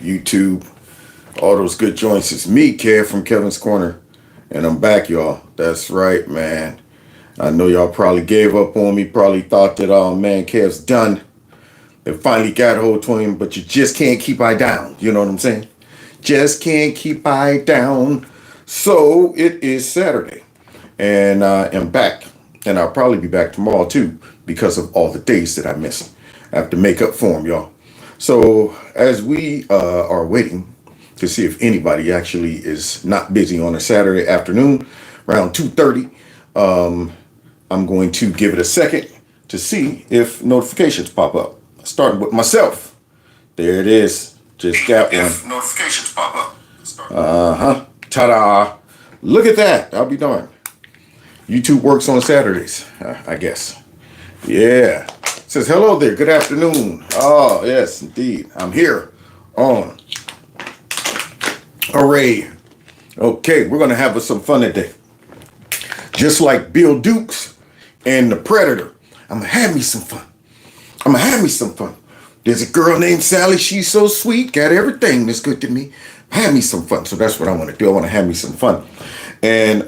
YouTube, all those good joints. It's me, Kev from Kevin's Corner, and I'm back, y'all. That's right, man. I know y'all probably gave up on me, probably thought that, oh man, Kev's done. They finally got hold to him, but you just can't keep eye down. You know what I'm saying? Just can't keep eye down. So it is Saturday, and I am back, and I'll probably be back tomorrow too because of all the days that I missed. I have to make up for them, y'all. So as we are waiting to see if anybody actually is not busy on a Saturday afternoon around 2:30, I'm going to give it a second to see if notifications pop up. Starting with myself. There it is. Just got one. If notifications pop up. Ta-da. Look at that. I'll be darned. YouTube works on Saturdays, I guess. Yeah. It says, hello there. Good afternoon. Oh, yes, indeed. I'm here on Array. Okay, we're going to have some fun today. Just like Bill Dukes and the Predator. I'm going to have me some fun. There's a girl named Sally. She's so sweet. Got everything that's good to me. Have me some fun. So that's what I want to do. I want to have me some fun. And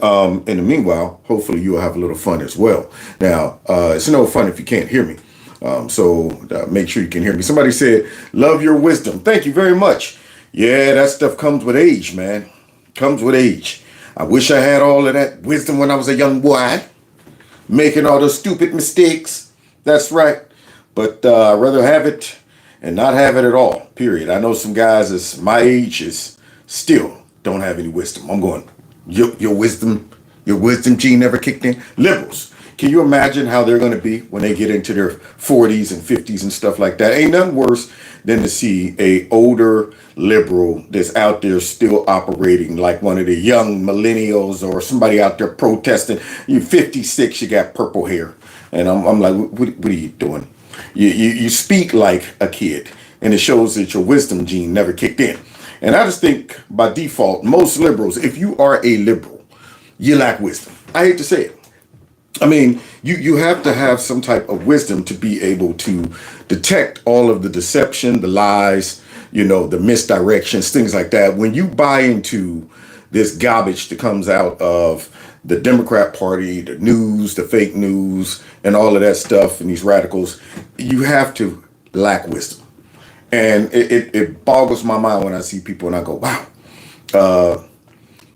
in the meanwhile, hopefully you'll have a little fun as well. Now, it's no fun if you can't hear me. So make sure you can hear me. Somebody said, love your wisdom. Thank you very much. Yeah, that stuff comes with age, man. Comes with age. I wish I had all of that wisdom when I was a young boy. Making all those stupid mistakes. That's right. But I'd rather have it and not have it at all, period. I know some guys that's my age is still don't have any wisdom. I'm going, your wisdom gene never kicked in. Liberals, can you imagine how they're going to be when they get into their 40s and 50s and stuff like that? Ain't nothing worse than to see a older liberal that's out there still operating like one of the young millennials or somebody out there protesting. You're 56, you got purple hair. And I'm like, what are you doing? You speak like a kid, and it shows that your wisdom gene never kicked in. And I just think by default, most liberals, if you are a liberal, you lack wisdom. I hate to say it. I mean, you have to have some type of wisdom to be able to detect all of the deception, the lies, the misdirections, things like that. When you buy into this garbage that comes out of the Democrat Party, the news, the fake news, and all of that stuff, and these radicals, you have to lack wisdom. And it boggles my mind when I see people and I go, wow,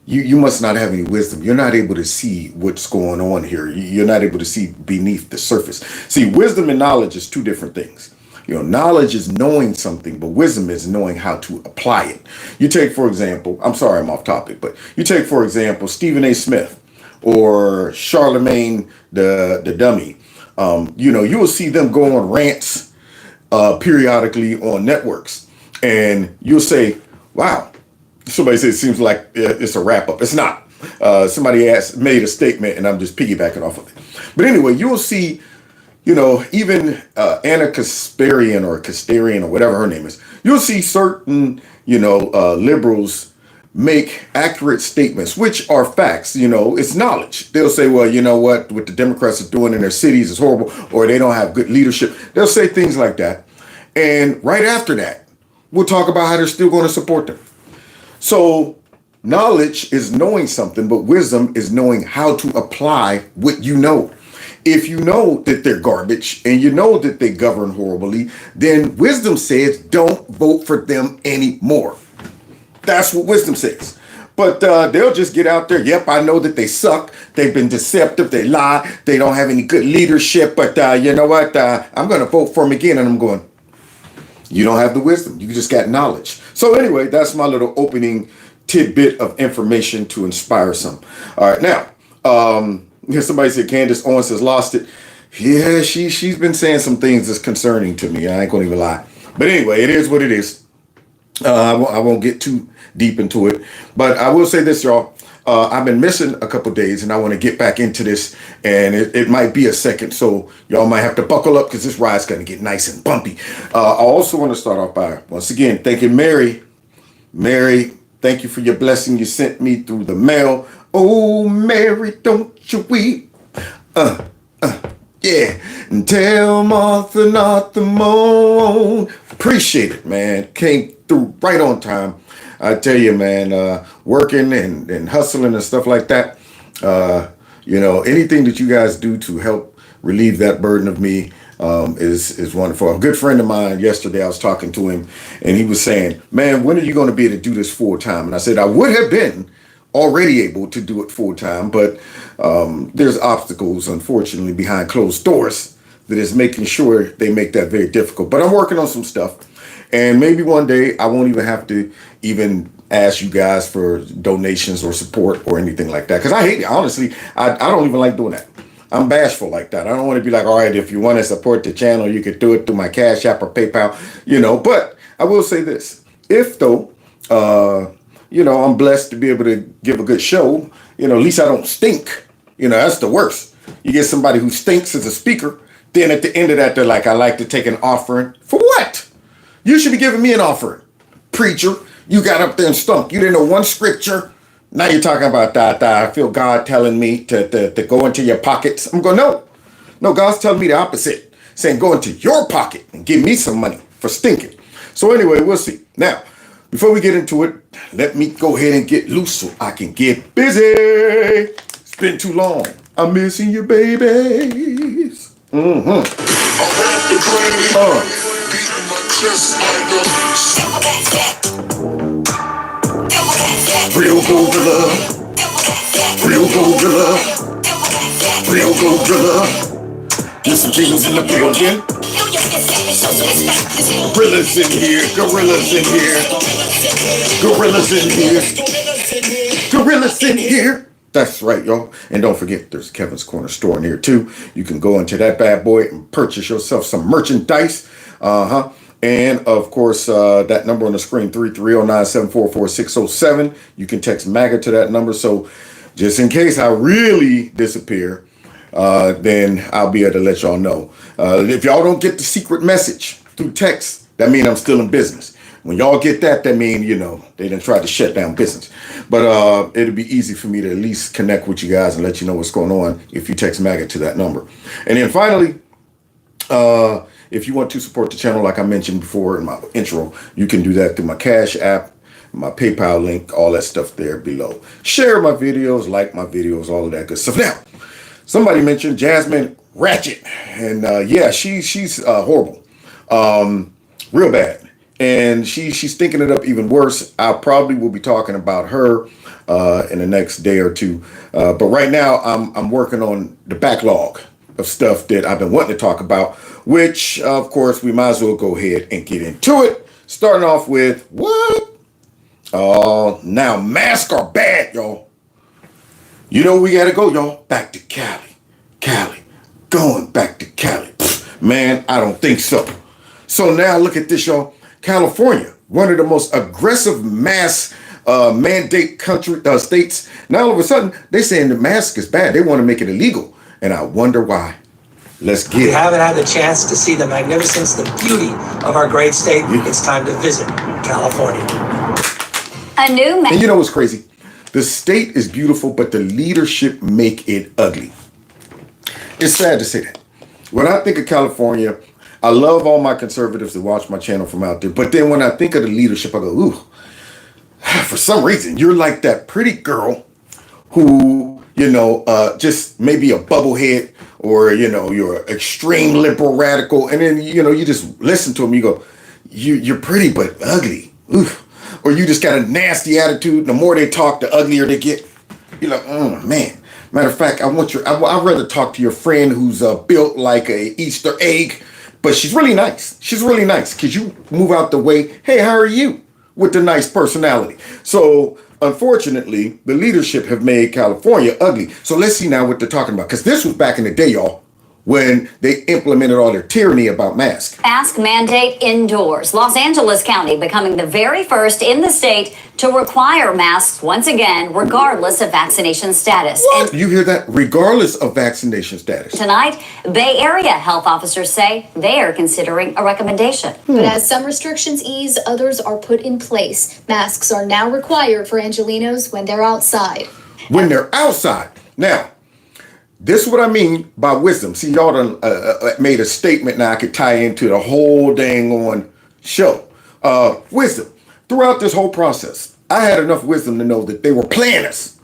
you must not have any wisdom. You're not able to see what's going on here. You're not able to see beneath the surface. See, wisdom and knowledge is two different things. Knowledge is knowing something, but wisdom is knowing how to apply it. You take, for example, I'm sorry I'm off topic, but you take, for example, Stephen A. Smith or Charlemagne the dummy. You will see them go on rants periodically on networks, and you'll say, wow. Somebody said it seems like it's a wrap up. It's not. Somebody made a statement, and I'm just piggybacking off of it. But anyway, you will see, even Anna Kasparian or Kastarian or whatever her name is, you'll see certain, liberals make accurate statements, which are facts. It's knowledge. They'll say, well, you know what the Democrats are doing in their cities is horrible, or they don't have good leadership. They'll say things like that. And right after that, we'll talk about how they're still going to support them. So knowledge is knowing something, but wisdom is knowing how to apply what you know. If you know that they're garbage and you know that they govern horribly, then wisdom says don't vote for them anymore. That's what wisdom says. But they'll just get out there. Yep, I know that they suck. They've been deceptive. They lie. They don't have any good leadership. But you know what? I'm going to vote for them again. And I'm going, you don't have the wisdom. You just got knowledge. So anyway, that's my little opening tidbit of information to inspire some. All right. Now, somebody said Candace Owens has lost it. Yeah, she's been saying some things that's concerning to me. I ain't going to even lie. But anyway, it is what it is. I won't get too deep into it. But I will say this, y'all. I've been missing a couple days, and I want to get back into this, and it might be a second, so y'all might have to buckle up because this ride's going to get nice and bumpy. I also want to start off by, once again, thanking Mary. Mary, thank you for your blessing you sent me through the mail. Oh, Mary, don't you weep. Yeah. And tell Martha not to moan. Appreciate it, man. Can't through right on time. I tell you, man, working and hustling and stuff like that. Anything that you guys do to help relieve that burden of me is wonderful. A good friend of mine yesterday, I was talking to him, and he was saying, "Man, when are you going to be able to do this full time?" And I said, I would have been already able to do it full time, but there's obstacles, unfortunately, behind closed doors that is making sure they make that very difficult. But I'm working on some stuff, and maybe one day I won't even have to even ask you guys for donations or support or anything like that, because I hate it. Honestly, I don't even like doing that. I'm bashful like that. I don't want to be like, all right, if you want to support the channel, you could do it through my Cash App or PayPal, But I will say this: if though, I'm blessed to be able to give a good show, at least I don't stink. That's the worst. You get somebody who stinks as a speaker, then at the end of that, they're like, I like to take an offering. For what? You should be giving me an offering, preacher. You got up there and stunk. You didn't know one scripture. Now you're talking about that. I feel God telling me to go into your pockets. I'm going, no. No, God's telling me the opposite. Saying go into your pocket and give me some money for stinking. So anyway, we'll see. Now, before we get into it, let me go ahead and get loose so I can get busy. It's been too long. I'm missing you, babies. Real gorilla, real gorilla, real gorilla. There's some things in the building. Gorillas in here, gorillas in here, gorillas in here, gorillas in here. That's right, y'all. And don't forget, there's Kevin's Corner store in here too. You can go into that bad boy and purchase yourself some merchandise. And of course, that number on the screen, 330-974-4607. You can text MAGA to that number. So just in case I really disappear, then I'll be able to let y'all know. If y'all don't get the secret message through text, that means I'm still in business. When y'all get that, that means, they done tried to shut down business. But it'll be easy for me to at least connect with you guys and let you know what's going on if you text MAGA to that number. And then finally, if you want to support the channel, like I mentioned before in my intro, you can do that through my Cash App, my PayPal link, all that stuff there below. Share my videos, like my videos, all of that good stuff. Now, somebody mentioned Jasmine Ratchet, and she's horrible, real bad, and she's thinking it up even worse. I probably will be talking about her in the next day or two, but right now I'm working on the backlog of stuff that I've been wanting to talk about, which of course we might as well go ahead and get into it. Starting off with what? Now masks are bad, y'all. We gotta go, y'all. Back to Cali. Going back to Cali. Pfft, man, I don't think so. So now look at this, y'all. California, one of the most aggressive mask mandate states. Now all of a sudden they're saying the mask is bad. They want to make it illegal. And I wonder why. Let's get it. If you haven't had the chance to see the magnificence, the beauty of our great state, it's time to visit California. And you know what's crazy? The state is beautiful, but the leadership make it ugly. It's sad to say that. When I think of California, I love all my conservatives that watch my channel from out there. But then when I think of the leadership, I go, ooh, for some reason, you're like that pretty girl who, just maybe a bubblehead, or, you're an extreme liberal radical. And then, you just listen to them. You go, you're pretty, but ugly. Oof. Or you just got a nasty attitude. The more they talk, the uglier they get. You're like, oh, man. Matter of fact, I'd rather talk to your friend who's built like a Easter egg, but she's really nice. She's really nice because you move out the way. Hey, how are you? With the nice personality. So unfortunately, the leadership have made California ugly. So let's see now what they're talking about. Because this was back in the day, y'all, when they implemented all their tyranny about masks. Mask mandate indoors. Los Angeles County becoming the very first in the state to require masks once again, regardless of vaccination status. What? You hear that? Regardless of vaccination status. Tonight, Bay Area health officers say they are considering a recommendation. But as some restrictions ease, others are put in place. Masks are now required for Angelenos when they're outside. When they're outside. Now, this is what I mean by wisdom. See, y'all done made a statement now I could tie into the whole dang on show. Wisdom. throughout this whole process, I had enough wisdom to know that they were playing us.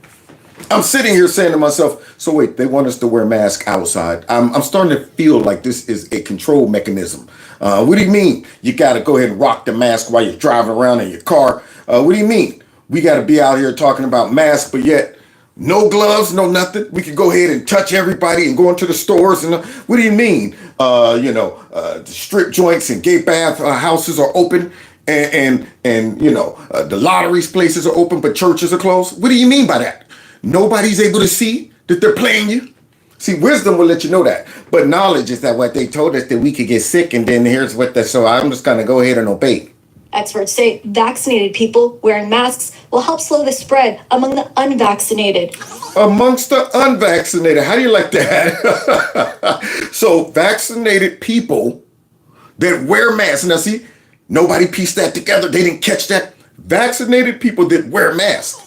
I'm sitting here saying to myself, so wait, they want us to wear masks outside. I'm starting to feel like this is a control mechanism. What do you mean? You got to go ahead and rock the mask while you're driving around in your car. What do you mean? We got to be out here talking about masks, but yet no gloves, no nothing. We can go ahead and touch everybody and go into the stores. And what do you mean? The strip joints and gay bath houses are open. And the lotteries places are open, but churches are closed. What do you mean by that? Nobody's able to see that they're playing you. See, wisdom will let you know that. But knowledge is that what they told us that we could get sick, and then here's what so I'm just going to go ahead and obey. Experts say vaccinated people wearing masks will help slow the spread among the unvaccinated. Amongst the unvaccinated. How do you like that? So vaccinated people that wear masks. Now see, nobody pieced that together. They didn't catch that. Vaccinated people that wear masks.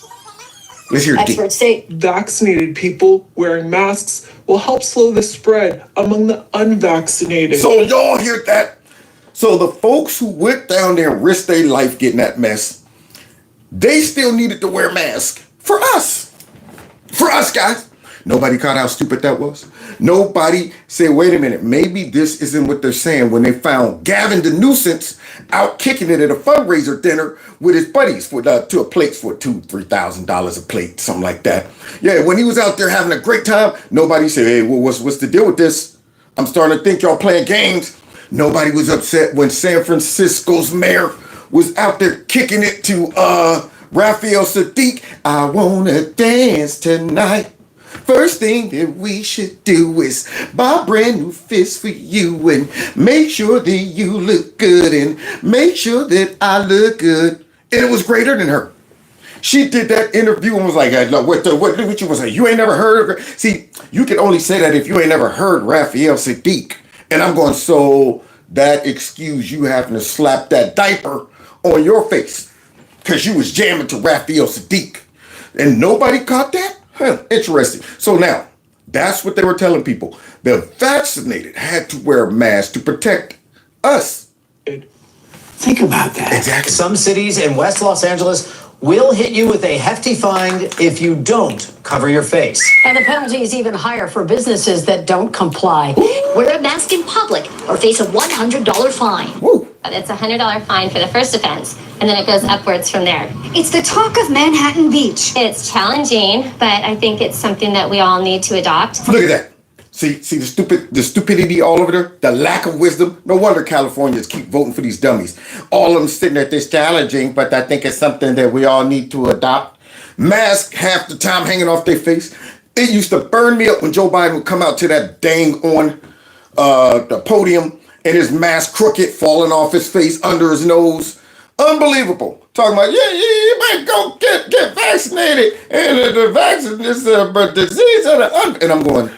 Let's hear it. Experts say vaccinated people wearing masks will help slow the spread among the unvaccinated. So y'all hear that? So the folks who went down there and risked their life getting that mess, they still needed to wear masks for us. For us, guys. Nobody caught how stupid that was. Nobody said, wait a minute, maybe this isn't what they're saying when they found Gavin the nuisance out kicking it at a fundraiser dinner with his buddies for to a plate for $2,000-$3,000 a plate, something like that. Yeah, when he was out there having a great time, nobody said, hey, well, what's the deal with this? I'm starting to think y'all playing games. Nobody was upset when San Francisco's mayor was out there kicking it to Raphael Sadiq. I wanna dance tonight. First thing that we should do is buy a brand new fist for you and make sure that you look good and make sure that I look good. And it was greater than her. She did that interview and was like, what you was like? You ain't never heard of her? See, you can only say that if you ain't never heard Raphael Sadiq. And I'm going, so that excuse you having to slap that diaper on your face because you was jamming to Raphael Sadiq. And nobody caught that? Huh, interesting. So now, that's what they were telling people. The vaccinated had to wear masks to protect us. Think about that. Exactly. Some cities in West Los Angeles will hit you with a hefty fine if you don't cover your face. And the penalty is even higher for businesses that don't comply. Wear a mask in public or face a $100 fine. Woo. It's a $100 fine for the first offense, and then it goes upwards from there. It's the talk of Manhattan Beach. It's challenging, but I think it's something that we all need to adopt. Look at that. See the stupidity all over there, the lack of wisdom. No wonder Californians keep voting for these dummies. All of them sitting there, this challenging, but I think it's something that we all need to adopt. Mask half the time hanging off their face. It used to burn me up when Joe Biden would come out to that dang on the podium and his mask crooked, falling off his face, under his nose. Unbelievable. Talking about, you might go get vaccinated. And the vaccine is a disease of the and I'm going,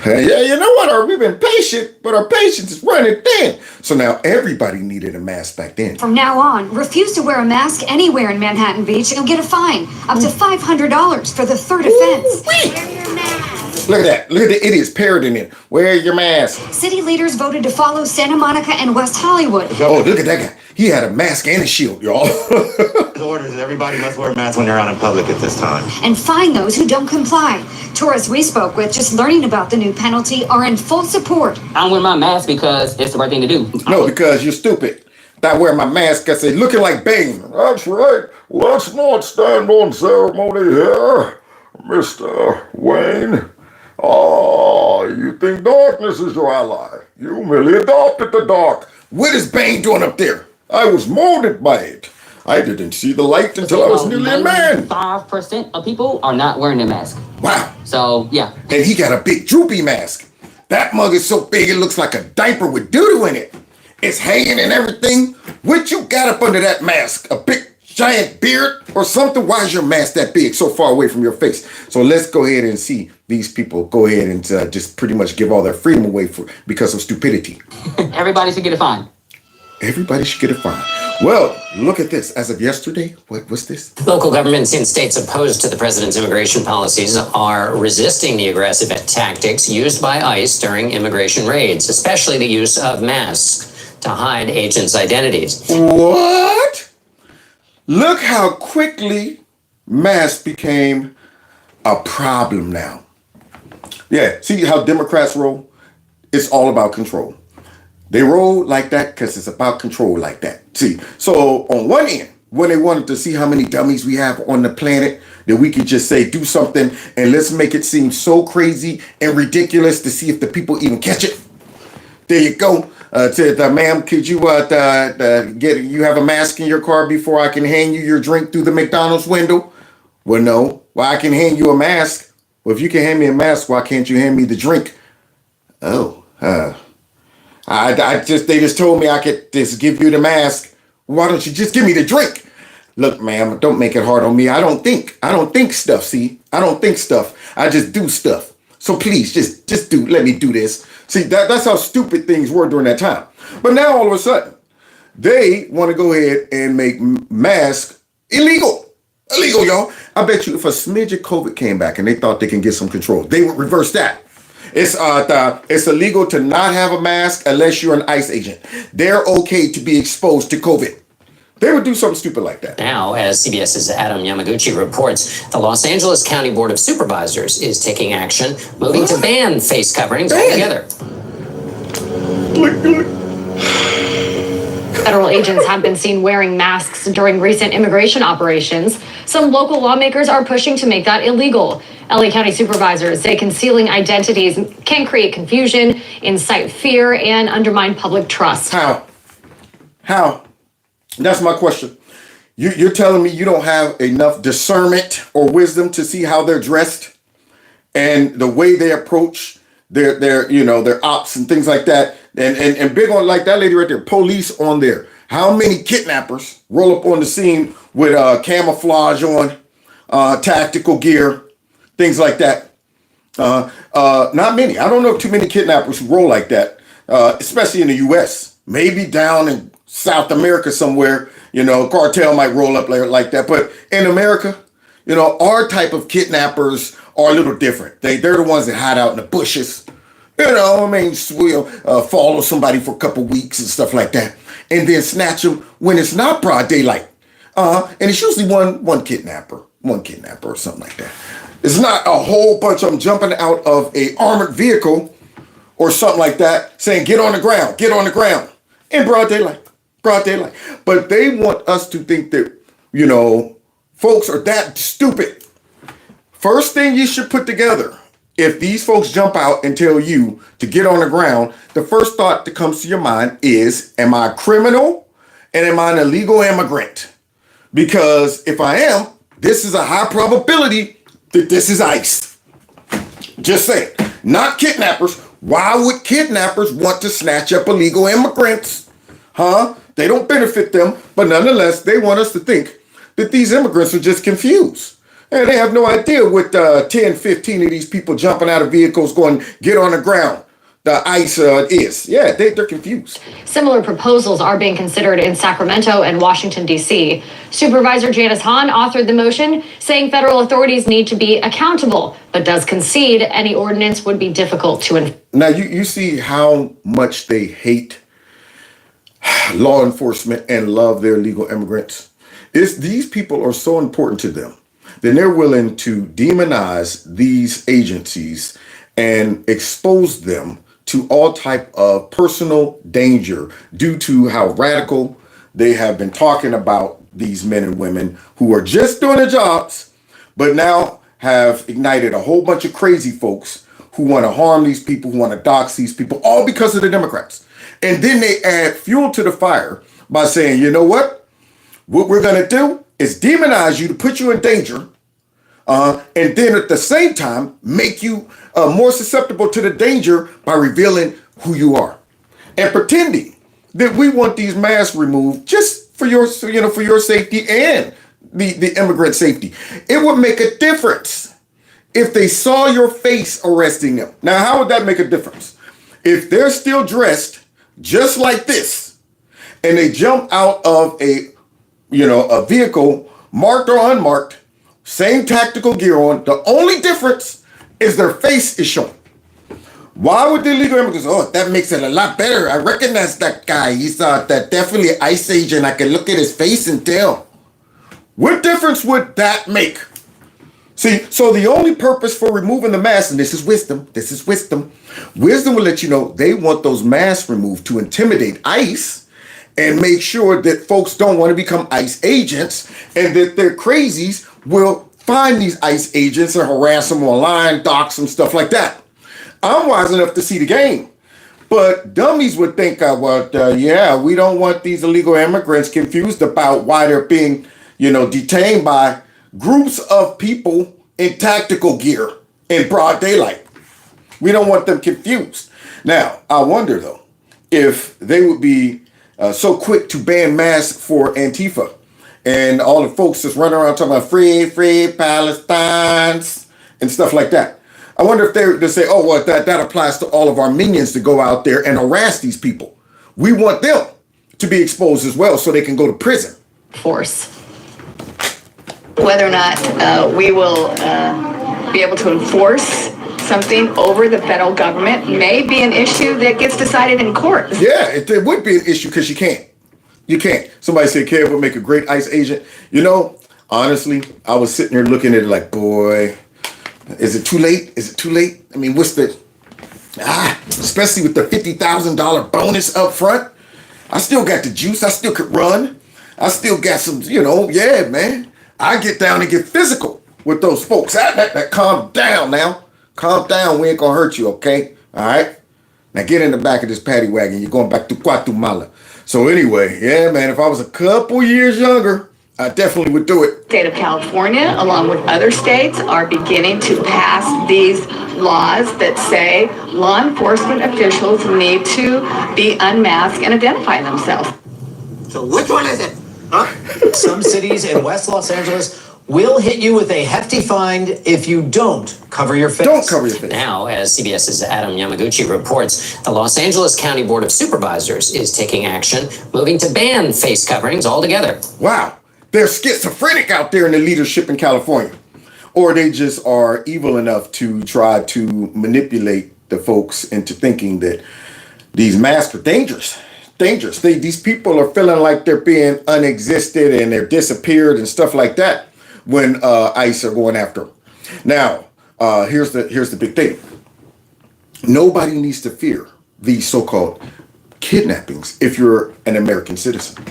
yeah, you know what? We've been patient, but our patience is running thin. So now everybody needed a mask back then. From now on, refuse to wear a mask anywhere in Manhattan Beach and you'll get a fine up to $500 for the third offense. Wear your mask. Look at that. Look at the idiots parroting it. Wear your mask. City leaders voted to follow Santa Monica and West Hollywood. Oh, look at that guy. He had a mask and a shield, y'all. The orders that everybody must wear masks when they're out in public at this time. And fine those who don't comply. Tourists we spoke with just learning about the new penalty are in full support. I'm wearing my mask because it's the right thing to do. No, because you're stupid. I wear my mask, I say, looking like Bane. That's right. Let's not stand on ceremony here, Mr. Wayne. Oh, you think darkness is your ally. You merely adopted the dark. What is Bane doing up there? I was molded by it. I didn't see the light until I was nearly a man. 5% of people are not wearing their mask. Wow. So, yeah. And he got a big droopy mask. That mug is so big it looks like a diaper with doo-doo in it. It's hanging and everything. What you got up under that mask? A big giant beard or something? Why is your mask that big so far away from your face? So let's go ahead and see these people go ahead and just pretty much give all their freedom away because of stupidity. Everybody should get a fine. Everybody should get a fine. Well, look at this. As of yesterday, what's this? Local governments in states opposed to the president's immigration policies are resisting the aggressive tactics used by ICE during immigration raids, especially the use of masks. to hide agents' identities. What? Look how quickly masks became a problem now. Yeah, see how Democrats roll? It's all about control. They roll like that because it's about control like that. See, so on one end, when they wanted to see how many dummies we have on the planet, that we could just say, do something and let's make it seem so crazy and ridiculous to see if the people even catch it. There you go. Said, ma'am, could you you have a mask in your car before I can hand you your drink through the McDonald's window? Well, no. Well, I can hand you a mask. Well, if you can hand me a mask, why can't you hand me the drink? Oh, they just told me I could just give you the mask. Why don't you just give me the drink? Look, ma'am, don't make it hard on me. I don't think stuff, see? I don't think stuff. I just do stuff. So please, just let me do this. See, that's how stupid things were during that time. But now all of a sudden, they want to go ahead and make masks illegal. Illegal, y'all. I bet you if a smidge of COVID came back and they thought they can get some control, they would reverse that. It's illegal to not have a mask unless you're an ICE agent. They're okay to be exposed to COVID. They would do something stupid like that. Now, as CBS's Adam Yamaguchi reports, the Los Angeles County Board of Supervisors is taking action, moving to ban face coverings altogether. Federal agents have been seen wearing masks during recent immigration operations. Some local lawmakers are pushing to make that illegal. LA County supervisors say concealing identities can create confusion, incite fear, and undermine public trust. How? That's my question. You're telling me you don't have enough discernment or wisdom to see how they're dressed and the way they approach their ops and things like that. And big on like that lady right there, police on there. How many kidnappers roll up on the scene with camouflage on, tactical gear, things like that? Not many. I don't know too many kidnappers who roll like that, especially in the U.S. Maybe down in South America somewhere, cartel might roll up like that. But in America, our type of kidnappers are a little different. They're the ones that hide out in the bushes. Follow somebody for a couple weeks and stuff like that. And then snatch them when it's not broad daylight. And it's usually one kidnapper or something like that. It's not a whole bunch of them jumping out of a armored vehicle or something like that saying, get on the ground, in broad daylight. But they want us to think that, folks are that stupid. First thing you should put together, if these folks jump out and tell you to get on the ground, the first thought that comes to your mind is, am I a criminal and am I an illegal immigrant? Because if I am, this is a high probability that this is ICE. Just saying, not kidnappers. Why would kidnappers want to snatch up illegal immigrants? They don't benefit them, but nonetheless, they want us to think that these immigrants are just confused. And they have no idea what 10, 15 of these people jumping out of vehicles going, get on the ground. The ICE is. Yeah, they're confused. Similar proposals are being considered in Sacramento and Washington, D.C. Supervisor Janice Hahn authored the motion, saying federal authorities need to be accountable, but does concede any ordinance would be difficult to enforce. Now, you see how much they hate law enforcement and love their illegal immigrants. These people are so important to them. Then they're willing to demonize these agencies and expose them to all type of personal danger due to how radical they have been talking about these men and women who are just doing their jobs, but now have ignited a whole bunch of crazy folks who want to harm these people, who want to dox these people, all because of the Democrats. And then they add fuel to the fire by saying, you know what? What we're going to do is demonize you to put you in danger, and then at the same time make you more susceptible to the danger by revealing who you are and pretending that we want these masks removed just for your safety and the immigrant safety. It would make a difference if they saw your face arresting them. Now, how would that make a difference? If they're still dressed just like this and they jump out of a vehicle, marked or unmarked, same tactical gear on, the only difference is their face is showing. Why would the illegal immigrants? Oh, that makes it a lot better. I recognize that guy. He's that definitely ICE agent. I can look at his face and tell. What difference would that make? See, so the only purpose for removing the mask, and this is wisdom, wisdom will let you know they want those masks removed to intimidate ICE and make sure that folks don't want to become ICE agents and that their crazies will find these ICE agents and harass them online, dox them, stuff like that. I'm wise enough to see the game. But dummies would think, yeah, we don't want these illegal immigrants confused about why they're being, detained by groups of people in tactical gear in broad daylight. We don't want them confused. Now, I wonder, though, if they would be so quick to ban masks for Antifa and all the folks that's running around talking about free Palestines and stuff like that. I wonder if they say, oh, well, that applies to all of our minions to go out there and harass these people. We want them to be exposed as well so they can go to prison. Force. Whether or not we will be able to enforce something over the federal government may be an issue that gets decided in court. Yeah, it would be an issue because you can't. You can't. Somebody said Kev would make a great ICE agent. Honestly, I was sitting there looking at it like, boy, is it too late? Is it too late? I mean, what's the, especially with the $50,000 bonus up front. I still got the juice. I still could run. I still got some, yeah, man. I get down and get physical with those folks. Calm down now. Calm down. We ain't gonna hurt you, okay? All right? Now get in the back of this paddy wagon. You're going back to Guatemala. So anyway, yeah, man, if I was a couple years younger, I definitely would do it. State of California, along with other states, are beginning to pass these laws that say law enforcement officials need to be unmasked and identify themselves. So which one is it? Huh? Some cities in West Los Angeles will hit you with a hefty fine if you don't cover your face. Don't cover your face. Now, as CBS's Adam Yamaguchi reports, the Los Angeles County Board of Supervisors is taking action, moving to ban face coverings altogether. Wow. They're schizophrenic out there in the leadership in California. Or they just are evil enough to try to manipulate the folks into thinking that these masks are dangerous. These people are feeling like they're being unexisted and they're disappeared and stuff like that when ICE are going after them. Now, here's the big thing. Nobody needs to fear these so-called kidnappings if you're an American citizen.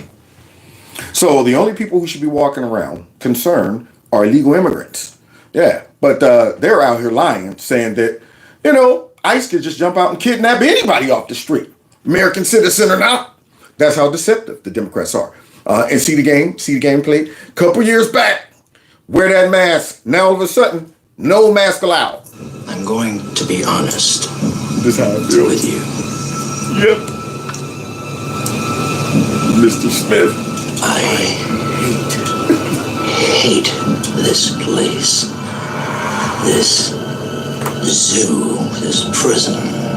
So the only people who should be walking around concerned are illegal immigrants. Yeah, but they're out here lying, saying that, ICE could just jump out and kidnap anybody off the street, American citizen or not. That's how deceptive the Democrats are. And see the game played. Couple years back, wear that mask. Now all of a sudden, no mask allowed. I'm going to be honest. This is how I feel with you. Yep. Mr. Smith. I hate this place. This zoo, this prison,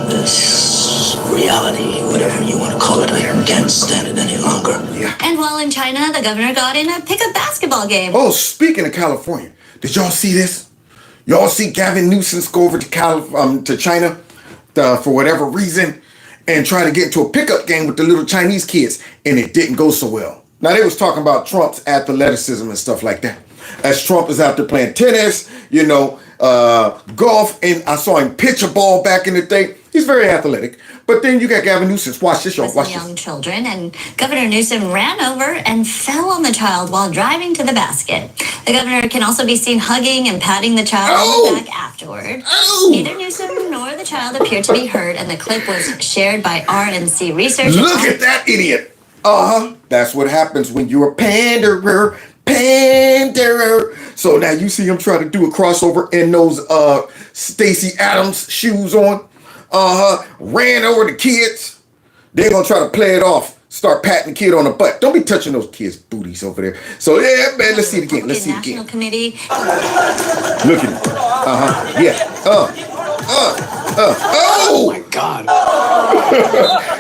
this reality, whatever you want to call it. I can't stand it any longer. Yeah. And while in China, the governor got in a pickup basketball game. Oh, speaking of California, did y'all see this? Y'all see Gavin Newsom go over to China for whatever reason and try to get into a pickup game with the little Chinese kids, and it didn't go so well. Now, they was talking about Trump's athleticism and stuff like that. As Trump is out there playing tennis, golf, and I saw him pitch a ball back in the day. He's very athletic. But then you got Gavin Newsom. Watch this, y'all. Watch this. Young children, and Governor Newsom ran over and fell on the child while driving to the basket. The governor can also be seen hugging and patting the child on the back afterward. Neither Newsom nor the child appeared to be hurt, and the clip was shared by RNC researchers. Look at that idiot. That's what happens when you're a panderer. So now you see him try to do a crossover in those Stacey Adams shoes on. Ran over the kids. They're gonna try to play it off. Start patting the kid on the butt. Don't be touching those kids' booties over there. So yeah, man, let's see it again. Let's see it again. National Committee. Look at it. Yeah. Oh my God.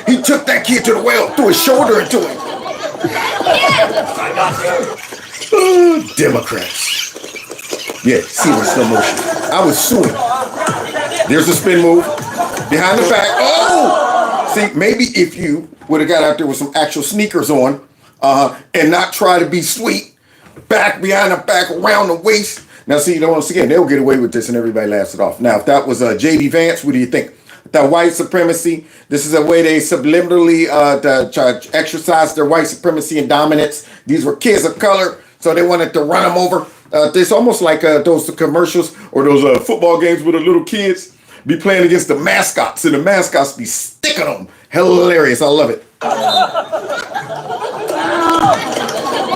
He took that kid to the well, threw his shoulder into it. Democrats. Yeah, see it in slow motion. I was suing. There's a spin move. behind the back. Oh! See, maybe if you would have got out there with some actual sneakers on, and not try to be sweet, back behind the back, around the waist. Now, see, once again, they'll get away with this and everybody laughs it off. Now, if that was J.D. Vance, what do you think? That white supremacy, this is a way they subliminally try to exercise their white supremacy and dominance. These were kids of color, so they wanted to run them over. It's almost like those commercials or those football games with the little kids be playing against the mascots, and the mascots be sticking them. Hilarious. I love it.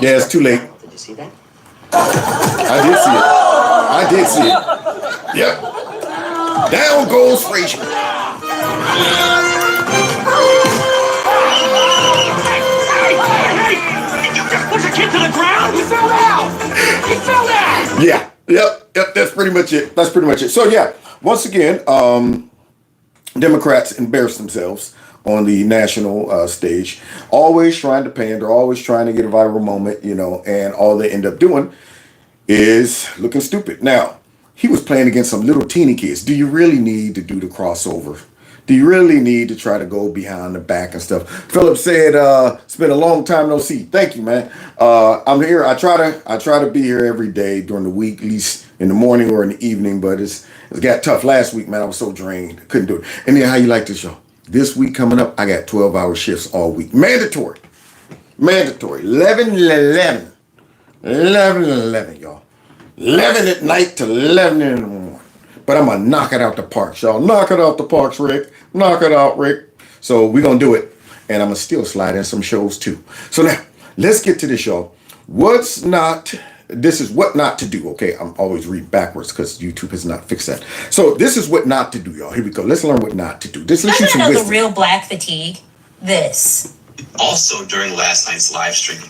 Yeah, it's too late. Did you see that? I did see it. Yep. Down goes Frazier. Push a kid to the ground? He fell down! He fell down! Yeah. Yep. That's pretty much it. So yeah, once again, Democrats embarrass themselves on the national stage, always trying to pander, always trying to get a viral moment, and all they end up doing is looking stupid. Now, he was playing against some little teeny kids. Do you really need to do the crossover? Do you really need to try to go behind the back and stuff? Philip said, it's been a long time no see. Thank you, man. I'm here. I try to be here every day during the week, at least in the morning or in the evening, but it got tough last week, man. I was so drained. Couldn't do it. And then how you like this show? This week coming up, I got 12-hour shifts all week. Mandatory. 11, y'all. 11 at night to 11 in the morning. But I'm going to knock it out the parks, y'all. Knock it out the parks, Rick. Knock it out, Rick. So we're going to do it. And I'm going to still slide in some shows, too. So now, let's get to this, y'all. This is what not to do, okay? I'm always reading backwards because YouTube has not fixed that. So this is what not to do, y'all. Here we go. Let's learn what not to do. Let's I'm use some gonna know wisdom. the real black fatigue. This. Also, during last night's live streaming,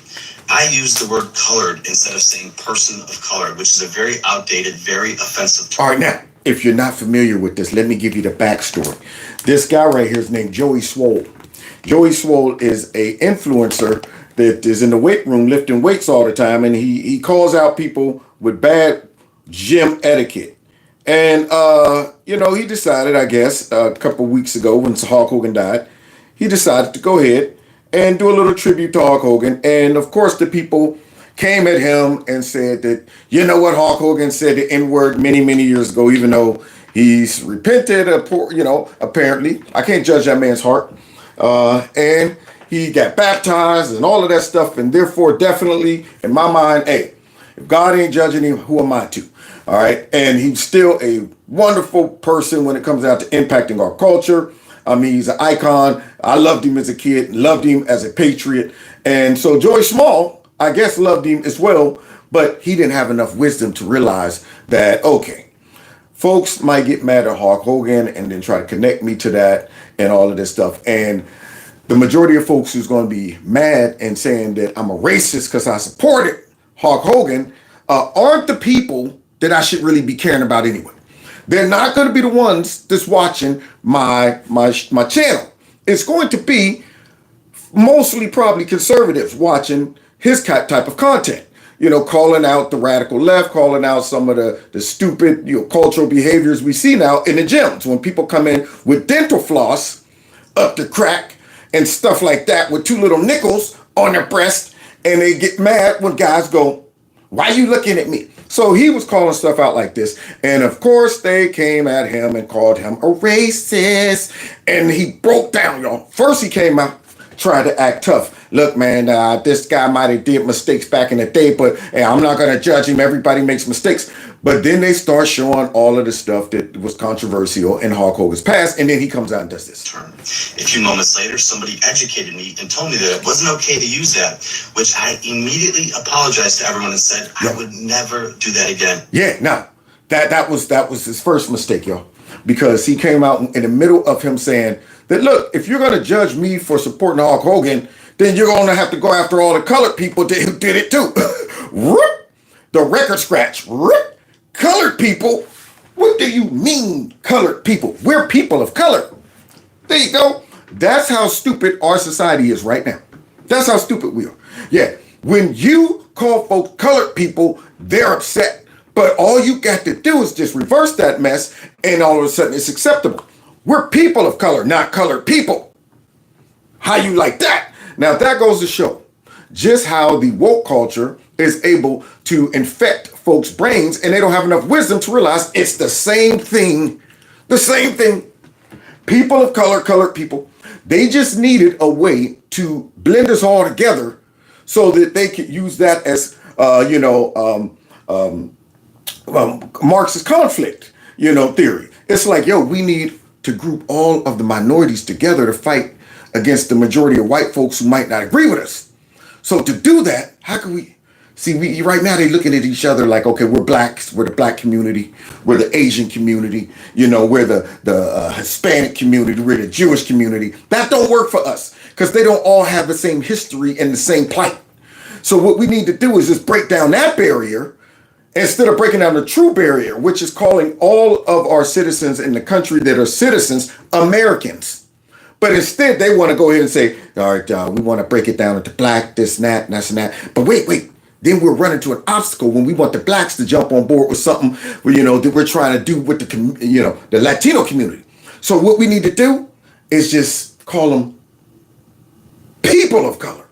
I used the word colored instead of saying person of color, which is a very outdated, very offensive term. All right, now, if you're not familiar with this, let me give you the backstory. This guy right here is named Joey Swoll. Joey Swoll is a influencer that is in the weight room lifting weights all the time, and he calls out people with bad gym etiquette. And, he decided, I guess, a couple weeks ago when Hulk Hogan died, he decided to go ahead and do a little tribute to Hulk Hogan. And, of course, the people came at him and said that, you know what, Hulk Hogan said the N-word many, many years ago, even though he's repented, apparently. I can't judge that man's heart. And he got baptized and all of that stuff. And therefore, definitely, in my mind, hey, if God ain't judging him, who am I to? All right. And he's still a wonderful person when it comes out to impacting our culture. I mean, he's an icon. I loved him as a kid, loved him as a patriot. And so Joey Small, I guess, loved him as well, but he didn't have enough wisdom to realize that, okay, folks might get mad at Hulk Hogan and then try to connect me to that and all of this stuff. And the majority of folks who's going to be mad and saying that I'm a racist because I supported Hulk Hogan aren't the people that I should really be caring about anyway. They're not going to be the ones that's watching my channel. It's going to be mostly probably conservatives watching his type of content. Calling out the radical left, calling out some of the stupid cultural behaviors we see now in the gyms. When people come in with dental floss up the crack and stuff like that with two little nickels on their breast, and they get mad when guys go, "Why are you looking at me?" So he was calling stuff out like this. And of course, they came at him and called him a racist. And he broke down, y'all. First, he came out, tried to act tough. Look, man, this guy might have did mistakes back in the day, but hey, I'm not going to judge him. Everybody makes mistakes. But then they start showing all of the stuff that was controversial in Hulk Hogan's past. And then he comes out and does this. A few moments later, somebody educated me and told me that it wasn't okay to use that, which I immediately apologized to everyone and said, I would never do that again. Yeah, no, that was his first mistake, y'all, because he came out in the middle of him saying that, look, if you're going to judge me for supporting Hulk Hogan, then you're going to have to go after all the colored people who did it too. The record scratch. Colored people? What do you mean colored people? We're people of color. There you go. That's how stupid our society is right now. That's how stupid we are. Yeah, when you call folks colored people, they're upset. But all you got to do is just reverse that mess, and all of a sudden it's acceptable. We're people of color, not colored people. How you like that? Now that goes to show just how the woke culture is able to infect folks' brains, and they don't have enough wisdom to realize it's the same thing. The same thing. People of color, colored people, they just needed a way to blend us all together so that they could use that as, Marxist conflict, theory. It's like, yo, we need to group all of the minorities together to fight against the majority of white folks who might not agree with us. So to do that, how can we see? We right now they're looking at each other like, okay, we're blacks, we're the black community, we're the Asian community, we're the Hispanic community, we're the Jewish community. That don't work for us because they don't all have the same history and the same plight. So what we need to do is just break down that barrier instead of breaking down the true barrier, which is calling all of our citizens in the country that are citizens Americans. But instead, they want to go ahead and say, all right, we want to break it down into black, this, and that, and that's and that. But wait. Then we'll run into an obstacle when we want the blacks to jump on board with something that we're trying to do with the Latino community. So what we need to do is just call them people of color.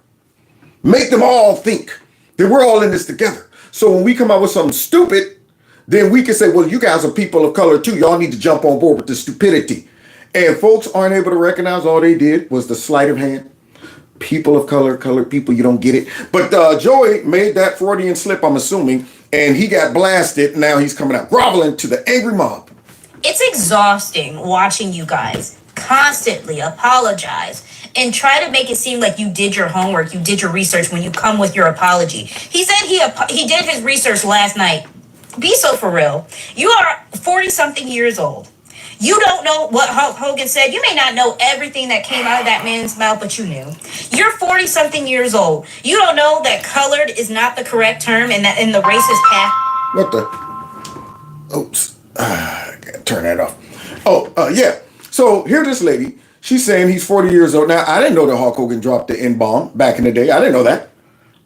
Make them all think that we're all in this together. So when we come out with something stupid, then we can say, well, you guys are people of color too. Y'all need to jump on board with the stupidity. And folks aren't able to recognize all they did was the sleight of hand. People of color, colored people, you don't get it. But Joey made that Freudian slip, I'm assuming, and he got blasted. Now he's coming out groveling to the angry mob. It's exhausting watching you guys constantly apologize and try to make it seem like you did your homework, you did your research when you come with your apology. He said he did his research last night. Be so for real. You are 40-something years old. You don't know what Hulk Hogan said. You may not know everything that came out of that man's mouth, but you knew. You're 40-something years old. You don't know that colored is not the correct term and that in the racist path. What the? Oops. I gotta turn that off. Yeah. So here this lady, she's saying he's 40 years old. Now, I didn't know that Hulk Hogan dropped the N-bomb back in the day. I didn't know that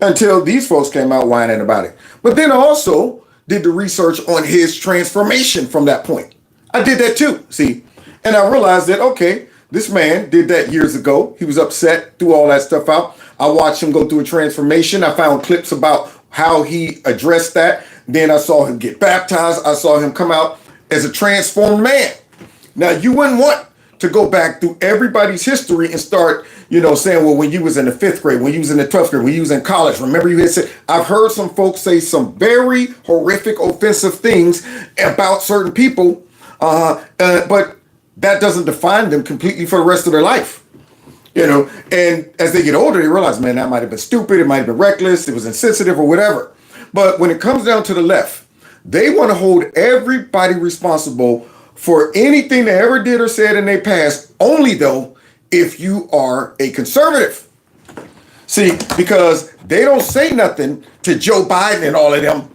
until these folks came out whining about it. But then I also did the research on his transformation from that point. I did that too, see? And I realized that, okay, this man did that years ago. He was upset, threw all that stuff out. I watched him go through a transformation. I found clips about how he addressed that. Then I saw him get baptized. I saw him come out as a transformed man. Now, you wouldn't want to go back through everybody's history and start, saying, well, when you was in the 5th grade, when you was in the 12th grade, when you was in college, remember you had said, I've heard some folks say some very horrific, offensive things about certain people. But that doesn't define them completely for the rest of their life, and as they get older, they realize, man, that might have been stupid. It might have been reckless. It was insensitive or whatever. But when it comes down to the left, they want to hold everybody responsible for anything they ever did or said in their past, only though, if you are a conservative. See, because they don't say nothing to Joe Biden and all of them.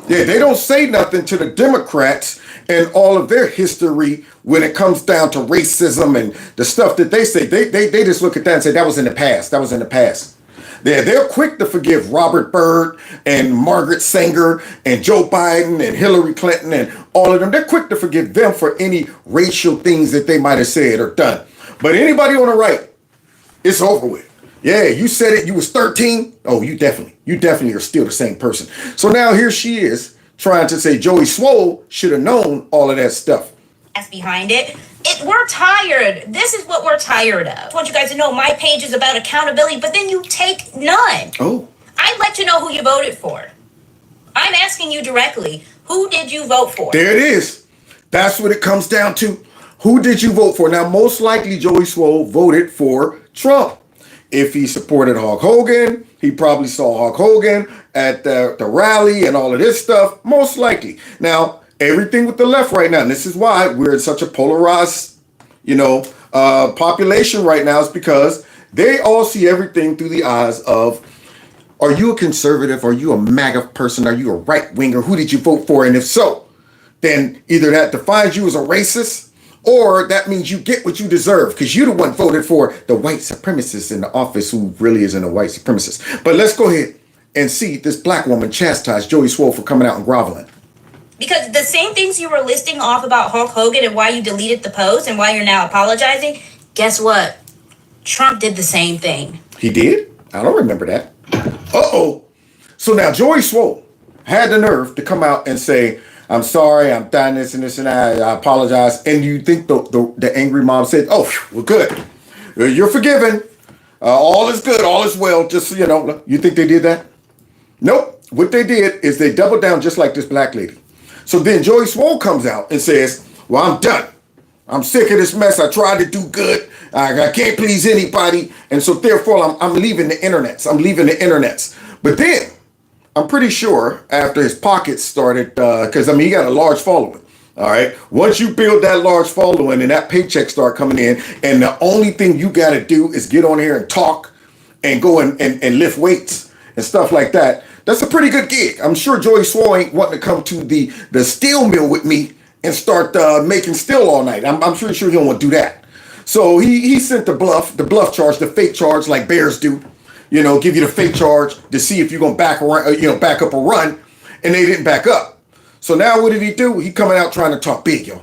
Yeah, they don't say nothing to the Democrats and all of their history when it comes down to racism and the stuff that they say. They just look at that and say, that was in the past. That was in the past. They're quick to forgive Robert Byrd and Margaret Sanger and Joe Biden and Hillary Clinton and all of them. They're quick to forgive them for any racial things that they might have said or done. But anybody on the right, it's over with. Yeah, you said it, you was 13. Oh, you definitely are still the same person. So now here she is trying to say Joey Swoll should have known all of that stuff. That's behind it. We're tired. This is what we're tired of. I want you guys to know my page is about accountability, but then you take none. Oh. I'd like to know who you voted for. I'm asking you directly, who did you vote for? There it is. That's what it comes down to. Who did you vote for? Now, most likely Joey Swoll voted for Trump. If he supported Hulk Hogan, he probably saw Hulk Hogan at the rally and all of this stuff, most likely. Now, everything with the left right now, and this is why we're in such a polarized, population right now, is because they all see everything through the eyes of, are you a conservative? Are you a MAGA person? Are you a right-winger? Who did you vote for? And if so, then either that defines you as a racist, or that means you get what you deserve because you're the one voted for the white supremacist in the office who really isn't a white supremacist. But let's go ahead and see this black woman chastise Joey Swoll for coming out and groveling. Because the same things you were listing off about Hulk Hogan and why you deleted the post and why you're now apologizing, guess what? Trump did the same thing. He did? I don't remember that. Uh-oh. So now Joey Swoll had the nerve to come out and say, I'm sorry, I'm done this and this and that, I apologize. And you think the angry mom said, oh, well, good. You're forgiven. All is good, all is well. Just so you know, you think they did that? Nope. What they did is they doubled down just like this black lady. So then Joey Swoll comes out and says, well, I'm done. I'm sick of this mess. I tried to do good. I can't please anybody. And so therefore, I'm leaving the internets. I'm leaving the internets. But then, I'm pretty sure after his pockets started, because, I mean, he got a large following. All right. Once you build that large following and that paycheck start coming in, and the only thing you got to do is get on here and talk and go and lift weights and stuff like that. That's a pretty good gig. I'm sure Joey Swoll ain't wanting to come to the steel mill with me and start making steel all night. I'm sure he don't want to do that. So he sent the bluff charge, the fake charge like bears do. You know, give you the fake charge to see if you're gonna back up a run, and they didn't back up. So now what did he do? He coming out trying to talk big, yo.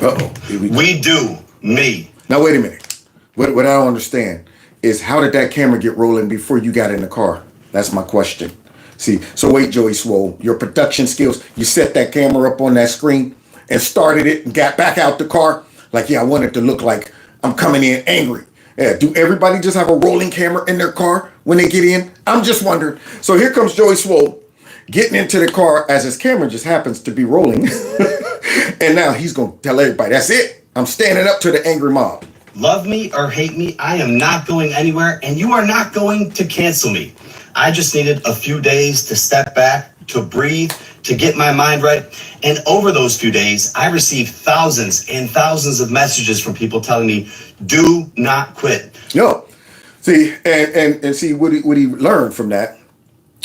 Uh-oh. We do. Me. Now wait a minute. What I don't understand is how did that camera get rolling before you got in the car? That's my question. See, so wait, Joey Swoll, your production skills, you set that camera up on that screen and started it and got back out the car. Like, yeah, I want it to look like I'm coming in angry. Yeah, do everybody just have a rolling camera in their car when they get in? I'm just wondering. So here comes Joey Swoll getting into the car as his camera just happens to be rolling. And now he's going to tell everybody, that's it. I'm standing up to the angry mob. Love me or hate me, I am not going anywhere, and you are not going to cancel me. I just needed a few days to step back, to breathe, to get my mind right. And over those few days, I received thousands and thousands of messages from people telling me, do not quit. No. See, and see what he learned from that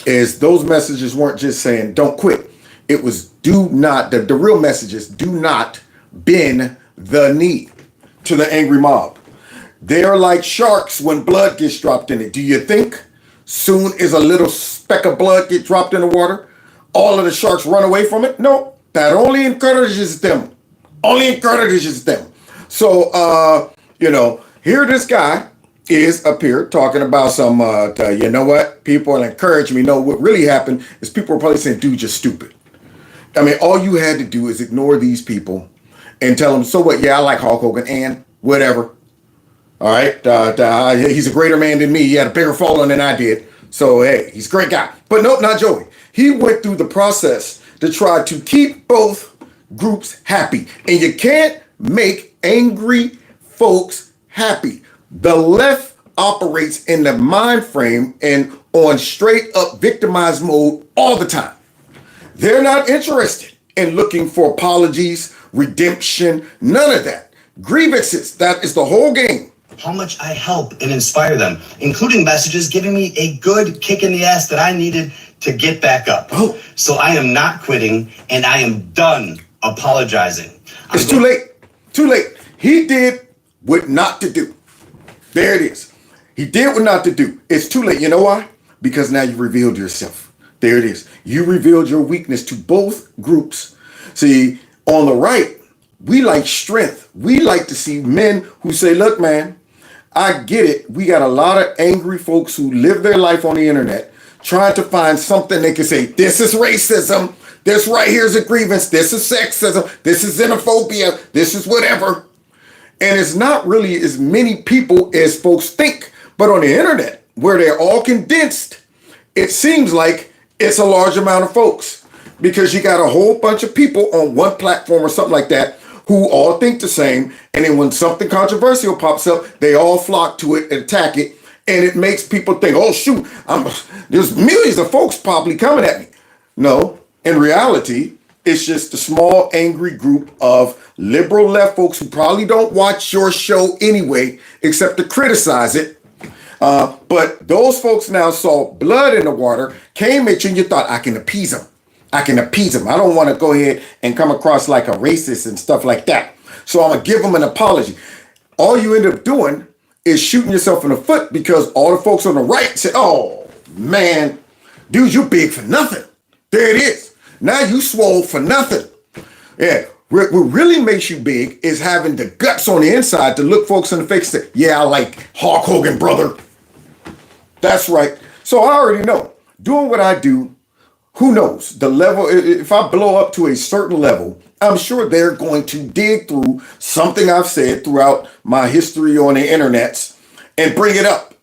is those messages weren't just saying don't quit. It was do not, the real message is do not bend the knee to the angry mob. They are like sharks when blood gets dropped in it. Do you think soon as a little speck of blood get dropped in the water, all of the sharks run away from it? No, that only encourages them. Only encourages them. So, here this guy is up here talking about some, you know what? People will encourage me. No, what really happened is people were probably saying, dude, you're stupid. I mean, all you had to do is ignore these people and tell them, so what? Yeah, I like Hulk Hogan and whatever. All right. He's a greater man than me. He had a bigger following than I did. So, hey, he's a great guy. But nope, not Joey. He went through the process to try to keep both groups happy. And you can't make angry folks happy. The left operates in the mind frame and on straight up victimized mode all the time. They're not interested in looking for apologies, redemption, none of that. Grievances, that is the whole game. How much I help and inspire them, including messages giving me a good kick in the ass that I needed to get back up. Oh. So I am not quitting, and I am done apologizing. It's too late. Too late. He did what not to do. There it is. He did what not to do. It's too late. You know why? Because now you revealed yourself. There it is. You revealed your weakness to both groups. See, on the right, we like strength. We like to see men who say, look, man, I get it. We got a lot of angry folks who live their life on the internet trying to find something they can say, this is racism. This right here is a grievance. This is sexism. This is xenophobia. This is whatever. And it's not really as many people as folks think. But on the internet, where they're all condensed, it seems like it's a large amount of folks. Because you got a whole bunch of people on one platform or something like that who all think the same. And then when something controversial pops up, they all flock to it and attack it. And it makes people think, oh, shoot, there's millions of folks probably coming at me. No, in reality, it's just a small, angry group of liberal left folks who probably don't watch your show anyway, except to criticize it. But those folks now saw blood in the water, came at you, and you thought, I can appease them. I can appease them. I don't want to go ahead and come across like a racist and stuff like that. So I'm going to give them an apology. All you end up doing is shooting yourself in the foot because all the folks on the right said, oh, man, dude, you big for nothing. There it is. Now you swole for nothing. Yeah, what really makes you big is having the guts on the inside to look folks in the face and say, yeah, I like Hulk Hogan, brother. That's right. So I already know. Doing what I do, who knows? The level, if I blow up to a certain level, I'm sure they're going to dig through something I've said throughout my history on the internets and bring it up.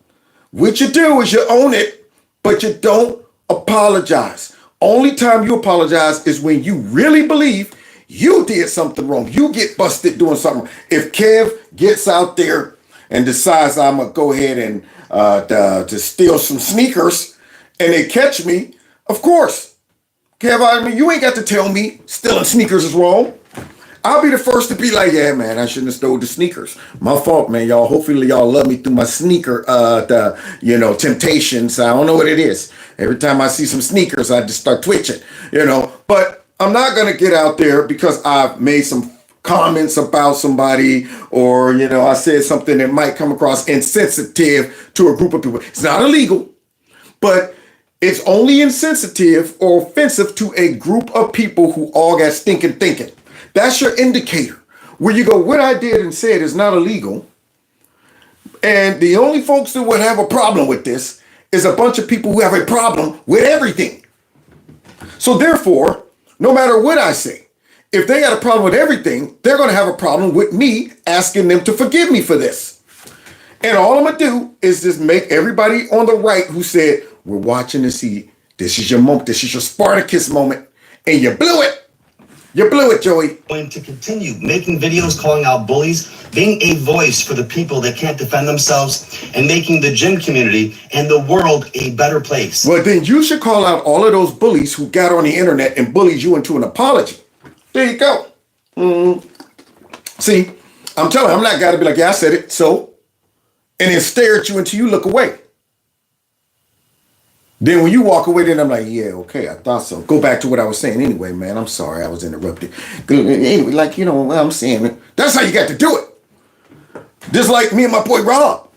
What you do is you own it, but you don't apologize. Only time you apologize is when you really believe you did something wrong. You get busted doing something. If Kev gets out there and decides I'm going to go ahead and to steal some sneakers and they catch me, of course. Kev, I mean, you ain't got to tell me stealing sneakers is wrong. I'll be the first to be like, yeah, man, I shouldn't have stole the sneakers. My fault, man. Y'all, hopefully y'all love me through my sneaker, temptations. I don't know what it is. Every time I see some sneakers, I just start twitching, But I'm not going to get out there because I've made some comments about somebody or, I said something that might come across insensitive to a group of people. It's not illegal, but it's only insensitive or offensive to a group of people who all got stinking thinking. That's your indicator where you go, what I did and said is not illegal. And the only folks that would have a problem with this is a bunch of people who have a problem with everything. So therefore, no matter what I say, if they got a problem with everything, they're going to have a problem with me asking them to forgive me for this. And all I'm going to do is just make everybody on the right who said, we're watching to see, this is your moment, this is your Spartacus moment, and you blew it. You blew it, Joey. Going to continue making videos calling out bullies, being a voice for the people that can't defend themselves, and making the gym community and the world a better place. Well, then you should call out all of those bullies who got on the internet and bullied you into an apology. There you go. See, I'm telling you, I'm not got to be like, yeah, I said it, so. And then stare at you until you look away. Then when you walk away, then I'm like, yeah, okay, I thought so. Go back to what I was saying anyway, man. I'm sorry I was interrupted. Anyway, what I'm saying. That's how you got to do it. Just like me and my boy Rob.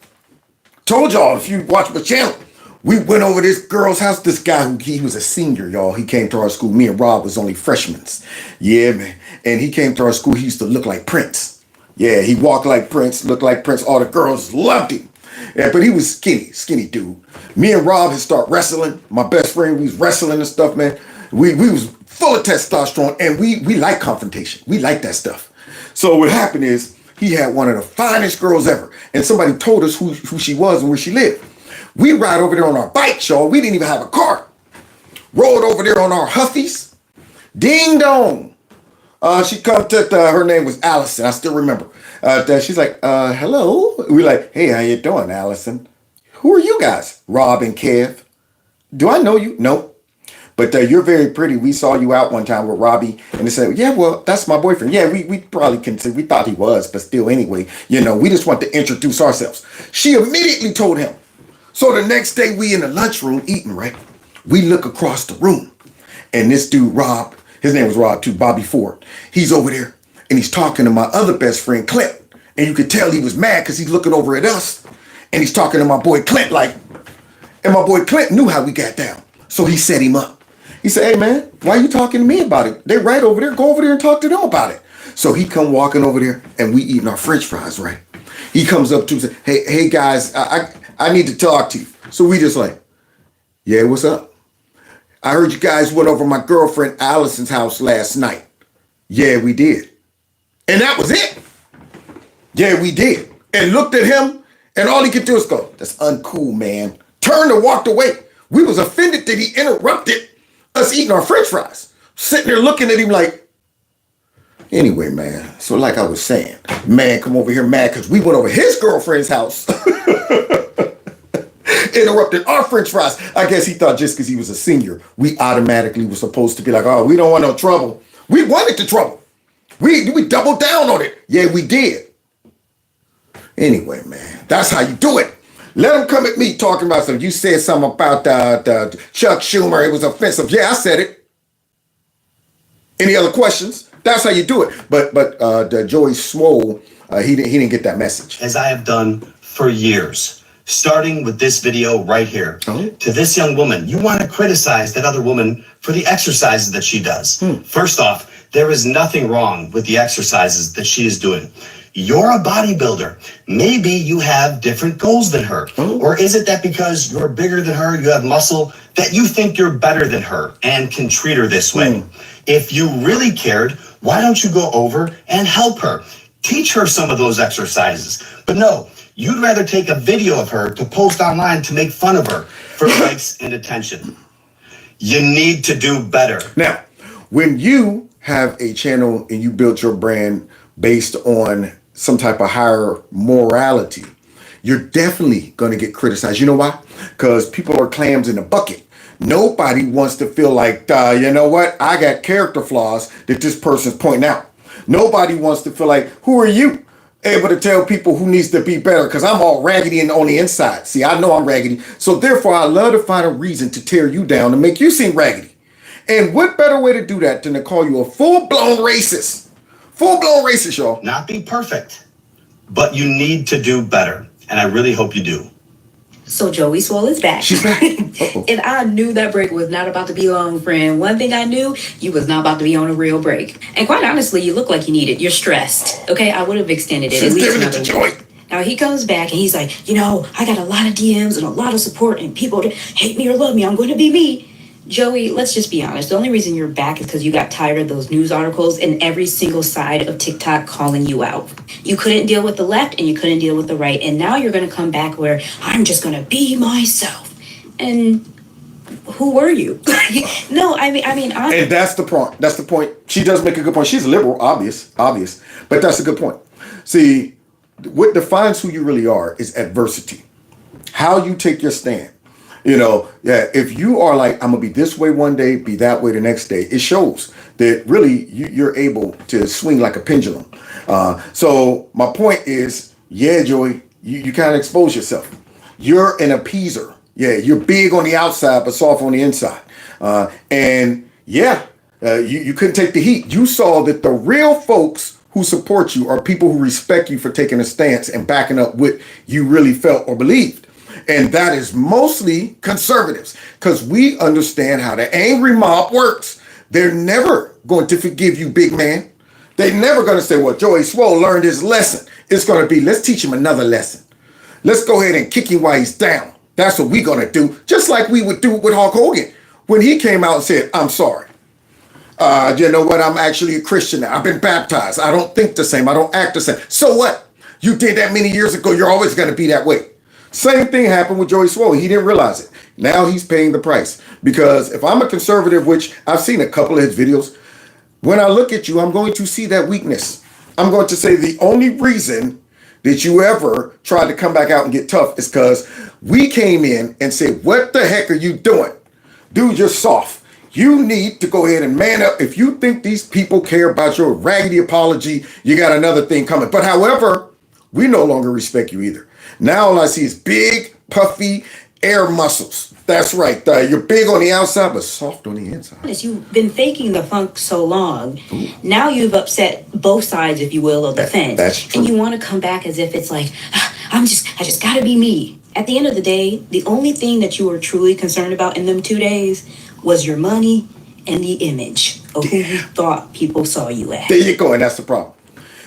Told y'all, if you watch my channel, we went over this girl's house. This guy, he was a senior, y'all. He came to our school. Me and Rob was only freshmen. Yeah, man. And he came to our school. He used to look like Prince. Yeah, he walked like Prince, looked like Prince. All the girls loved him. Yeah, but he was skinny dude. Me and Rob had started wrestling. My best friend, we was wrestling and stuff, man. We was full of testosterone, and we like confrontation. We like that stuff. So what happened is he had one of the finest girls ever, and somebody told us who she was and where she lived. We ride over there on our bikes, y'all. We didn't even have a car. Rolled over there on our Huffies. Ding dong. She come to, her name was Allison. I still remember. She's like, hello. We like, hey, how you doing, Allison? Who are you guys? Rob and Kev. Do I know you? No. But you're very pretty. We saw you out one time with Robbie. And they said, yeah, well, that's my boyfriend. Yeah, we probably consider, we thought he was, but still anyway, we just want to introduce ourselves. She immediately told him. So the next day we in the lunchroom eating, right? We look across the room. And this dude, Rob, his name was Rob too, Bobby Ford. He's over there and he's talking to my other best friend, Clint. And you could tell he was mad because he's looking over at us. And he's talking to my boy Clint and my boy Clint knew how we got down. So he set him up. He said, hey man, why are you talking to me about it? They're right over there. Go over there and talk to them about it. So he come walking over there and we eating our French fries, right? He comes up to us and says, hey guys, I need to talk to you. So we just like, yeah, what's up? I heard you guys went over my girlfriend Allison's house last night. Yeah, we did. And that was it. Yeah, we did. And looked at him. And all he could do is go, that's uncool, man. Turned and walked away. We was offended that he interrupted us eating our French fries. Sitting there looking at him like, anyway, man. So like I was saying, man, come over here mad because we went over his girlfriend's house. Interrupted our French fries. I guess he thought just because he was a senior, we automatically were supposed to be like, oh, we don't want no trouble. We wanted the trouble. We doubled down on it. Yeah, we did. Anyway, man, that's how you do it. Let them come at me talking about something. You said something about the Chuck Schumer. It was offensive. Yeah, I said it. Any other questions? That's how you do it. But the Joey Swoll, he didn't get that message. As I have done for years, Starting with this video right here. To this young woman, you want to criticize that other woman for the exercises that she does. First off, there is nothing wrong with the exercises that she is doing. You're a bodybuilder. Maybe you have different goals than her. Or is it that because you're bigger than her, you have muscle, that you think you're better than her and can treat her this way? If you really cared, why don't you go over and help her? Teach her some of those exercises. But no, you'd rather take a video of her to post online to make fun of her for likes and attention. You need to do better. Now, when you have a channel and you build your brand based on some type of higher morality, you're definitely going to get criticized. You know why? Because people are clams in a bucket. Nobody wants to feel like, you know what? I got character flaws that this person's pointing out. Nobody wants to feel like, who are you able to tell people who needs to be better? Because I'm all raggedy and on the inside. See, I know I'm raggedy. So therefore, I love to find a reason to tear you down and make you seem raggedy. And what better way to do that than to call you a full-blown racist? Full-blown racist, y'all. Not be perfect, but you need to do better. And I really hope you do. So Joey Swoll is back. She's back. And I knew that break was not about to be long, friend. One thing I knew, you was not about to be on a real break. And quite honestly, you look like you need it. You're stressed. Okay, I would have extended it at least another week. Now he comes back and he's like, you know, I got a lot of DMs and a lot of support and people that hate me or love me. I'm going to be me. Joey, let's just be honest. The only reason you're back is because you got tired of those news articles and every single side of TikTok calling you out. You couldn't deal with the left and you couldn't deal with the right. And now you're going to come back where I'm just going to be myself. And who were you? No, I mean, and that's the point. That's the point. She does make a good point. She's a liberal, obvious, but that's a good point. See, what defines who you really are is adversity. How you take your stand. You know, yeah, if you are like, I'm going to be this way one day, be that way the next day, it shows that really you're able to swing like a pendulum. So my point is, yeah, Joey, you kind of expose yourself. You're an appeaser. Yeah, you're big on the outside, but soft on the inside. And yeah, you couldn't take the heat. You saw that the real folks who support you are people who respect you for taking a stance and backing up what you really felt or believed. And that is mostly conservatives, because we understand how the angry mob works. They're never going to forgive you, big man. They're never going to say, well, Joey Swoll learned his lesson. It's going to be, let's teach him another lesson. Let's go ahead and kick him while he's down. That's what we're going to do. Just like we would do with Hulk Hogan when he came out and said, I'm sorry. You know what? I'm actually a Christian now. I've been baptized. I don't think the same. I don't act the same. So what? You did that many years ago. You're always going to be that way. Same thing happened with Joey Swoll. He didn't realize it. Now he's paying the price. Because if I'm a conservative, which I've seen a couple of his videos, when I look at you, I'm going to see that weakness. I'm going to say the only reason that you ever tried to come back out and get tough is because we came in and said, what the heck are you doing? Dude, you're soft. You need to go ahead and man up. If you think these people care about your raggedy apology, you got another thing coming. But however, we no longer respect you either. Now all I see is big, puffy air muscles. That's right. You're big on the outside, but soft on the inside. You've been faking the funk so long. Ooh. Now you've upset both sides, if you will, of the fence. That's true. And you want to come back as if it's like, I just got to be me. At the end of the day, the only thing that you were truly concerned about in them 2 days was your money and the image of who you thought people saw you as. There you go, and that's the problem.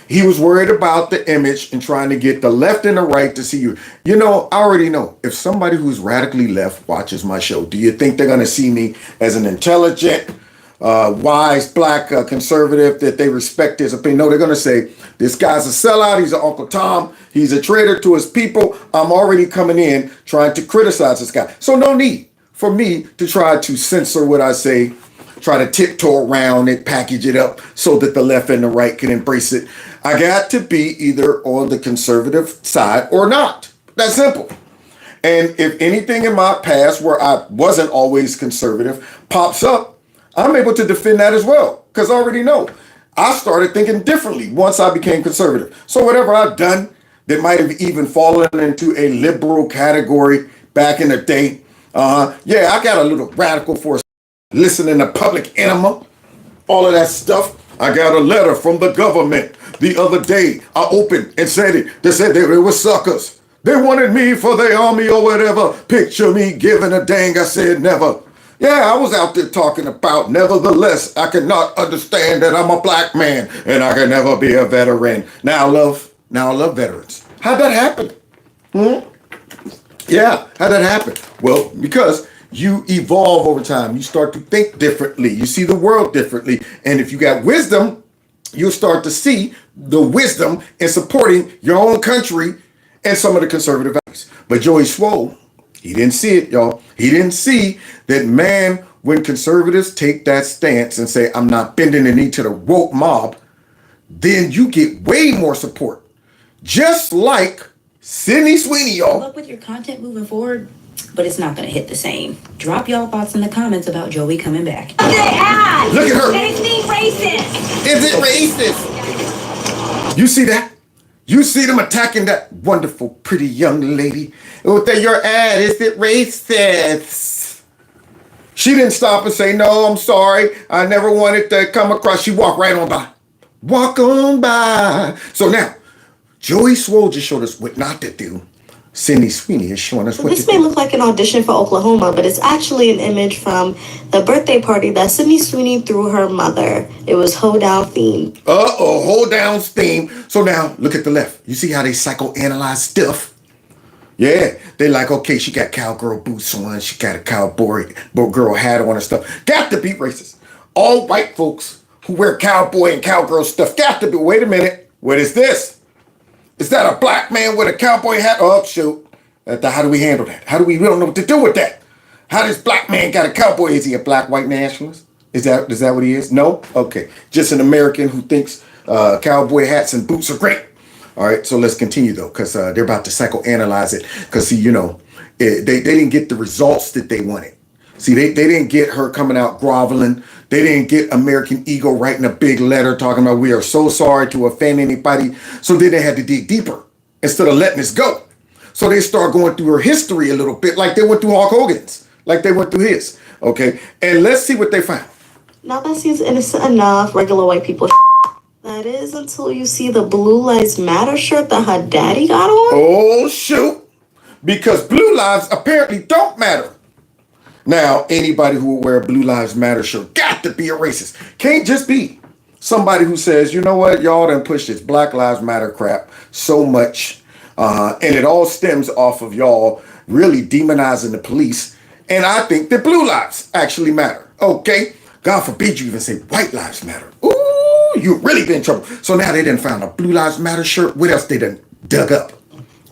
He was worried about the image and trying to get the left and the right to see you. You know, I already know. If somebody who's radically left watches my show, do you think they're going to see me as an intelligent, wise, black conservative that they respect his opinion? No, they're going to say, this guy's a sellout. He's an Uncle Tom. He's a traitor to his people. I'm already coming in trying to criticize this guy. So no need for me to try to censor what I say, try to tiptoe around it, package it up so that the left and the right can embrace it. I got to be either on the conservative side or not. That's simple. And if anything in my past where I wasn't always conservative pops up, I'm able to defend that as well. Because I already know. I started thinking differently once I became conservative. So whatever I've done that might have even fallen into a liberal category back in the day, yeah, I got a little radical for listening to Public Enema, all of that stuff. I got a letter from the government the other day. I opened and said it. They said they were suckers. They wanted me for the army or whatever. Picture me giving a dang, I said never. Yeah, I was out there talking about nevertheless, I cannot understand that I'm a black man and I can never be a veteran. Now I love veterans. How'd that happen? Yeah, how'd that happen? Well, because you evolve over time. You start to think differently. You see the world differently. And if you got wisdom, you'll start to see the wisdom in supporting your own country and some of the conservative values. But Joey Swoll, he didn't see it, y'all. He didn't see that, man, when conservatives take that stance and say, I'm not bending the knee to the woke mob, then you get way more support. Just like Sweeney, y'all. Look with your content moving forward, but it's not going to hit the same. Drop y'all thoughts in the comments about Joey coming back. Look at her. And it's being racist. Is it racist? You see that? You see them attacking that wonderful, pretty young lady. With your ad, is it racist? She didn't stop and say, no, I'm sorry. I never wanted to come across. She walked right on by. Walk on by. So now, Joey Swoll just showed us what not to do. Sweeney is showing us what This to may do. look like an audition for Oklahoma, but it's actually an image from the birthday party that Sweeney threw her mother. It was Hold Down themed. Hold Down's theme. So now, look at the left. You see how they psychoanalyze stuff? Yeah, they like, okay, she got cowgirl boots on. She got a cowboy girl hat on and stuff. Got to be racist. All white folks who wear cowboy and cowgirl stuff got to be. Wait a minute. What is this? Is that a black man with a cowboy hat? Oh, shoot. How do we handle that? We don't know what to do with that. How does black man got a cowboy? Is he a black white nationalist? Is that what he is? No? Okay. Just an American who thinks cowboy hats and boots are great. All right. So let's continue, though, because they're about to psychoanalyze it. Because, see, they didn't get the results that they wanted. See, they didn't get her coming out groveling. They didn't get American Ego writing a big letter talking about we are so sorry to offend anybody. So then they had to dig deeper instead of letting this go. So they start going through her history a little bit like they went through Hulk Hogan's, like they went through his. Okay, and let's see what they found. Now that seems innocent enough, regular white people. That is until you see the Blue Lives Matter shirt that her daddy got on. Oh, shoot. Because blue lives apparently don't matter. Now, anybody who will wear a Blue Lives Matter shirt got to be a racist. Can't just be somebody who says, you know what, y'all done push this Black Lives Matter crap so much. And it all stems off of y'all really demonizing the police. And I think that blue lives actually matter. Okay? God forbid you even say white lives matter. Ooh, you really been in trouble. So now they done found a Blue Lives Matter shirt. What else they done dug up?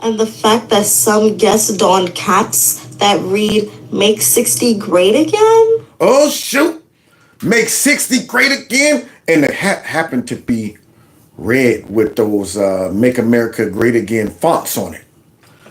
And the fact that some guests donned caps that read, make 60 great again? Oh, shoot. Make 60 great again? And the hat happened to be red with those Make America Great Again fonts on it.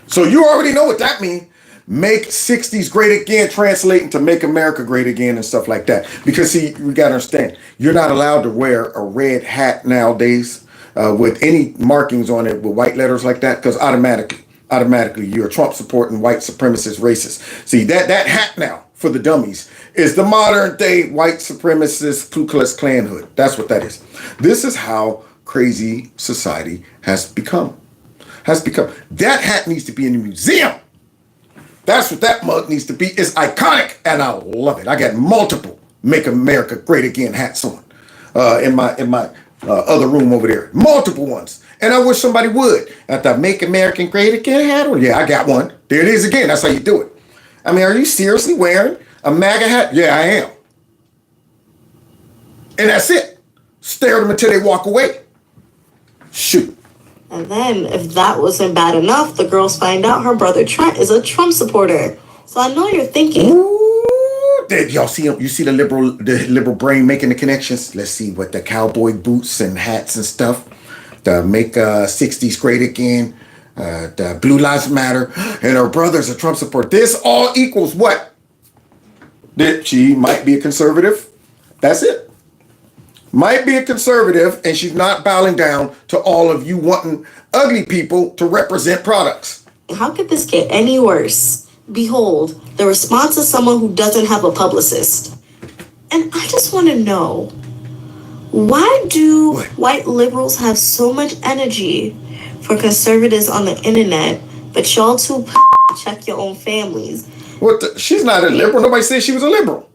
So you already know what that means. Make 60s great again, translating to Make America Great Again and stuff like that. Because, see, we got to understand, you're not allowed to wear a red hat nowadays with any markings on it with white letters like that, because automatically you're a Trump supporting white supremacist racist. See, that hat now for the dummies is the modern day white supremacist Ku Klux Klan hood. That's what that is. This is how crazy society has become. That hat needs to be in the museum. That's what that mug needs to be. It's iconic, and I love it. I got multiple Make America Great Again hats on in my other room over there. Multiple ones. And I wish somebody would. At the Make America Great Again hat on. Yeah, I got one. There it is again. That's how you do it. I mean, are you seriously wearing a MAGA hat? Yeah, I am. And that's it. Stare at them until they walk away. Shoot. And then, if that wasn't bad enough, the girls find out her brother Trent is a Trump supporter. So I know you're thinking, ooh, y'all see him? You see the liberal brain making the connections? Let's see what the cowboy boots and hats and stuff. The Make 60s Great Again. The Blue Lives Matter. And her brother's a Trump supporter. This all equals what? That she might be a conservative. That's it. Might be a conservative, and she's not bowing down to all of you wanting ugly people to represent products. how could this get any worse? Behold, the response of someone who doesn't have a publicist. And I just want to know, why do white liberals have so much energy for conservatives on the internet But y'all too check your own families. What? She's not a liberal. Nobody said she was a liberal.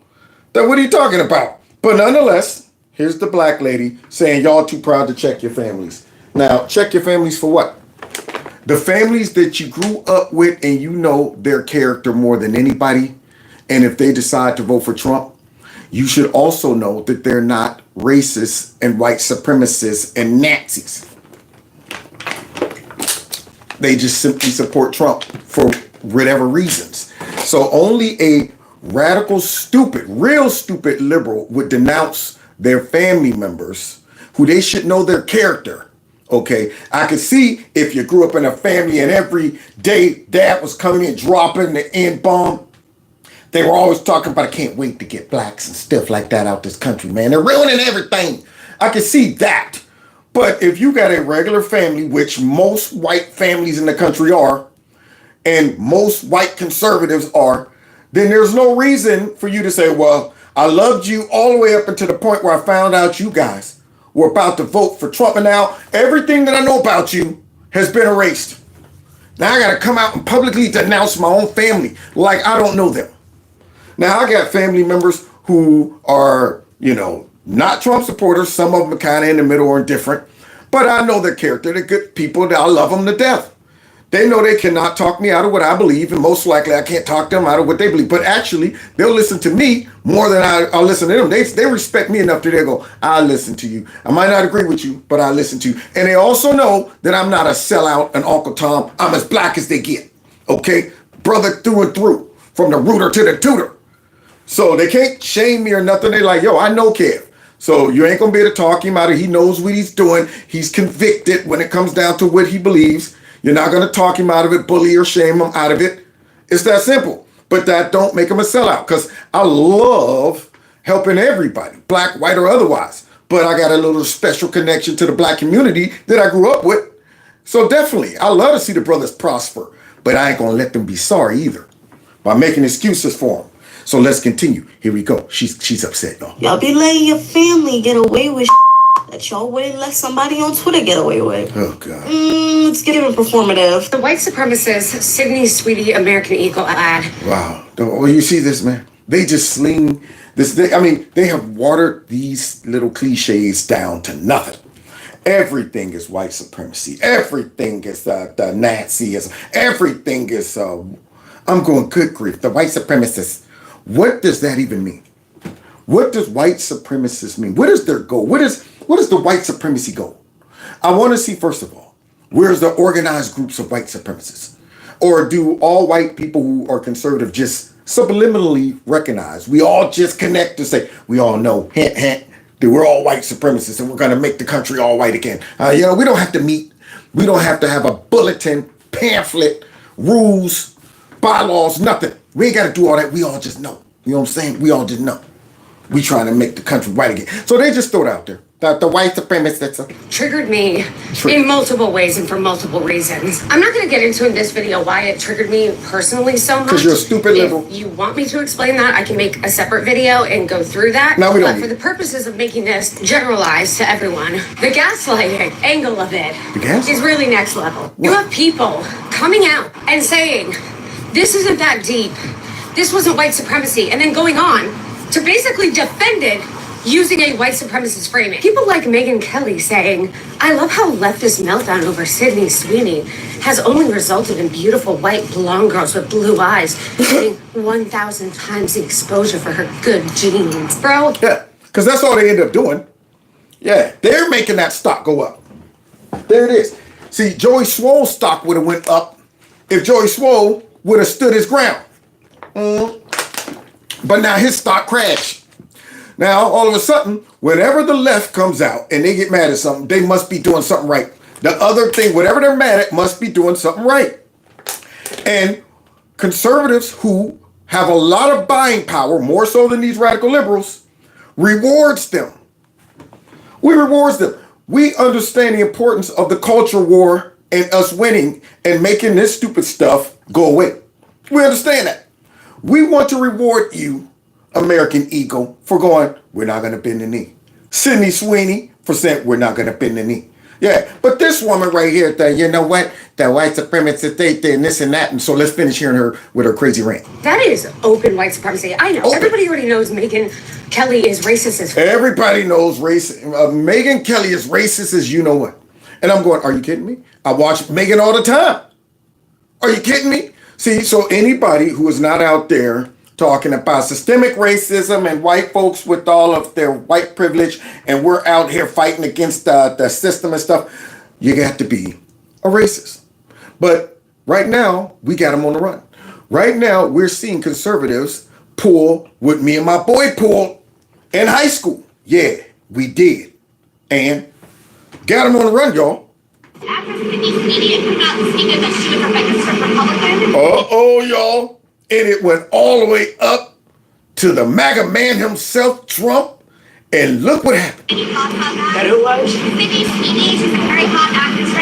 Then what are you talking about? But nonetheless, here's the black lady saying y'all too proud to check your families. Now, check your families for what? The families that you grew up with and you know their character more than anybody. And if they decide to vote for Trump, you should also know that they're not racists and white supremacists and Nazis. They just simply support Trump for whatever reasons. So only a radical, stupid, real stupid liberal would denounce their family members who they should know their character. Okay, I could see if you grew up in a family and every day dad was coming in dropping the N-bomb. They were always talking about, I can't wait to get blacks and stuff like that out this country, man. They're ruining everything. I can see that. But if you got a regular family, which most white families in the country are, and most white conservatives are, then there's no reason for you to say, well, I loved you all the way up until the point where I found out you guys were about to vote for Trump. And now everything that I know about you has been erased. Now I got to come out and publicly denounce my own family like I don't know them. Now I got family members who are, not Trump supporters. Some of them are kind of in the middle or indifferent. But I know their character. They're good people. I love them to death. They know they cannot talk me out of what I believe, and most likely I can't talk them out of what they believe. But actually, they'll listen to me more than I'll listen to them. They respect me enough that they go, I'll listen to you. I might not agree with you, but I'll listen to you. And they also know that I'm not a sellout, an Uncle Tom. I'm as black as they get, okay? Brother through and through, from the rooter to the tutor. So they can't shame me or nothing. They're like, yo, I know Kev. So you ain't going to be able to talk him out of it. He knows what he's doing. He's convicted when it comes down to what he believes. You're not going to talk him out of it, bully or shame him out of it. It's that simple. But that don't make him a sellout, because I love helping everybody, black, white, or otherwise. But I got a little special connection to the black community that I grew up with. So definitely, I love to see the brothers prosper. But I ain't going to let them be sorry either by making excuses for them. So let's continue. Here we go. She's upset, y'all. Y'all be letting your family get away with that y'all wouldn't let somebody on Twitter get away with. Oh, God. Let's get even performative. The white supremacist Sydney Sweeney American Eagle ad. Wow. Oh, you see this, man? They just sling this. They have watered these little cliches down to nothing. Everything is white supremacy. Everything is the Nazism. Everything is, I'm going, good grief, the white supremacists. What does that even mean? What does white supremacists mean? What is their goal? What is the white supremacy goal? I want to see, first of all, where's the organized groups of white supremacists? Or do all white people who are conservative just subliminally recognize? We all just connect to say, we all know, that we're all white supremacists and we're going to make the country all white again. We don't have to meet. We don't have to have a bulletin, pamphlet, rules, bylaws, nothing. We ain't got to do all that. We all just know. You know what I'm saying? We all just know. We trying to make the country white again. So they just throw it out there. The white supremacists Triggered me in multiple ways and for multiple reasons. I'm not going to get into in this video why it triggered me personally so much. Because you're a stupid liberal. If you want me to explain that, I can make a separate video and go through that. No, we don't. But for the purposes of making this generalized to everyone, the gaslighting angle of it is really next level. What? You have people coming out and saying, this isn't that deep. This wasn't white supremacy. And then going on to basically defend it using a white supremacist framing. People like Megyn Kelly saying, I love how leftist meltdown over Sydney Sweeney has only resulted in beautiful white blonde girls with blue eyes getting 1,000 times the exposure for her good genes. Bro. Yeah, because that's all they end up doing. Yeah, they're making that stock go up. There it is. See, Joey Swoll's stock would have went up if Joey Swoll would have stood his ground. But now his stock crashed. Now, all of a sudden, whenever the left comes out and they get mad at something, they must be doing something right. The other thing, whatever they're mad at, must be doing something right. And conservatives who have a lot of buying power, more so than these radical liberals, rewards them. We rewards them. We understand the importance of the culture war and us winning and making this stupid stuff go away. We understand that. We want to reward you, American Eagle, for going, we're not going to bend the knee. Sydney Sweeney for saying, we're not going to bend the knee. Yeah, but this woman right here, you know what? The white supremacist, they and this and that. And so let's finish hearing her with her crazy rant. That is open white supremacy. I know. Everybody already knows Megyn Kelly is racist as Everybody knows Megyn Kelly is racist as you know what. And I'm going, are you kidding me? I watch Megyn all the time. Are you kidding me? See, so anybody who is not out there talking about systemic racism and white folks with all of their white privilege, and we're out here fighting against the system and stuff, you got to be a racist. But right now, we got them on the run. Right now, we're seeing conservatives pull what me and my boy pulled in high school. Yeah, we did. And got them on the run, y'all. Uh-oh, y'all. And it went all the way up to the MAGA man himself, Trump. And look what happened. And who was?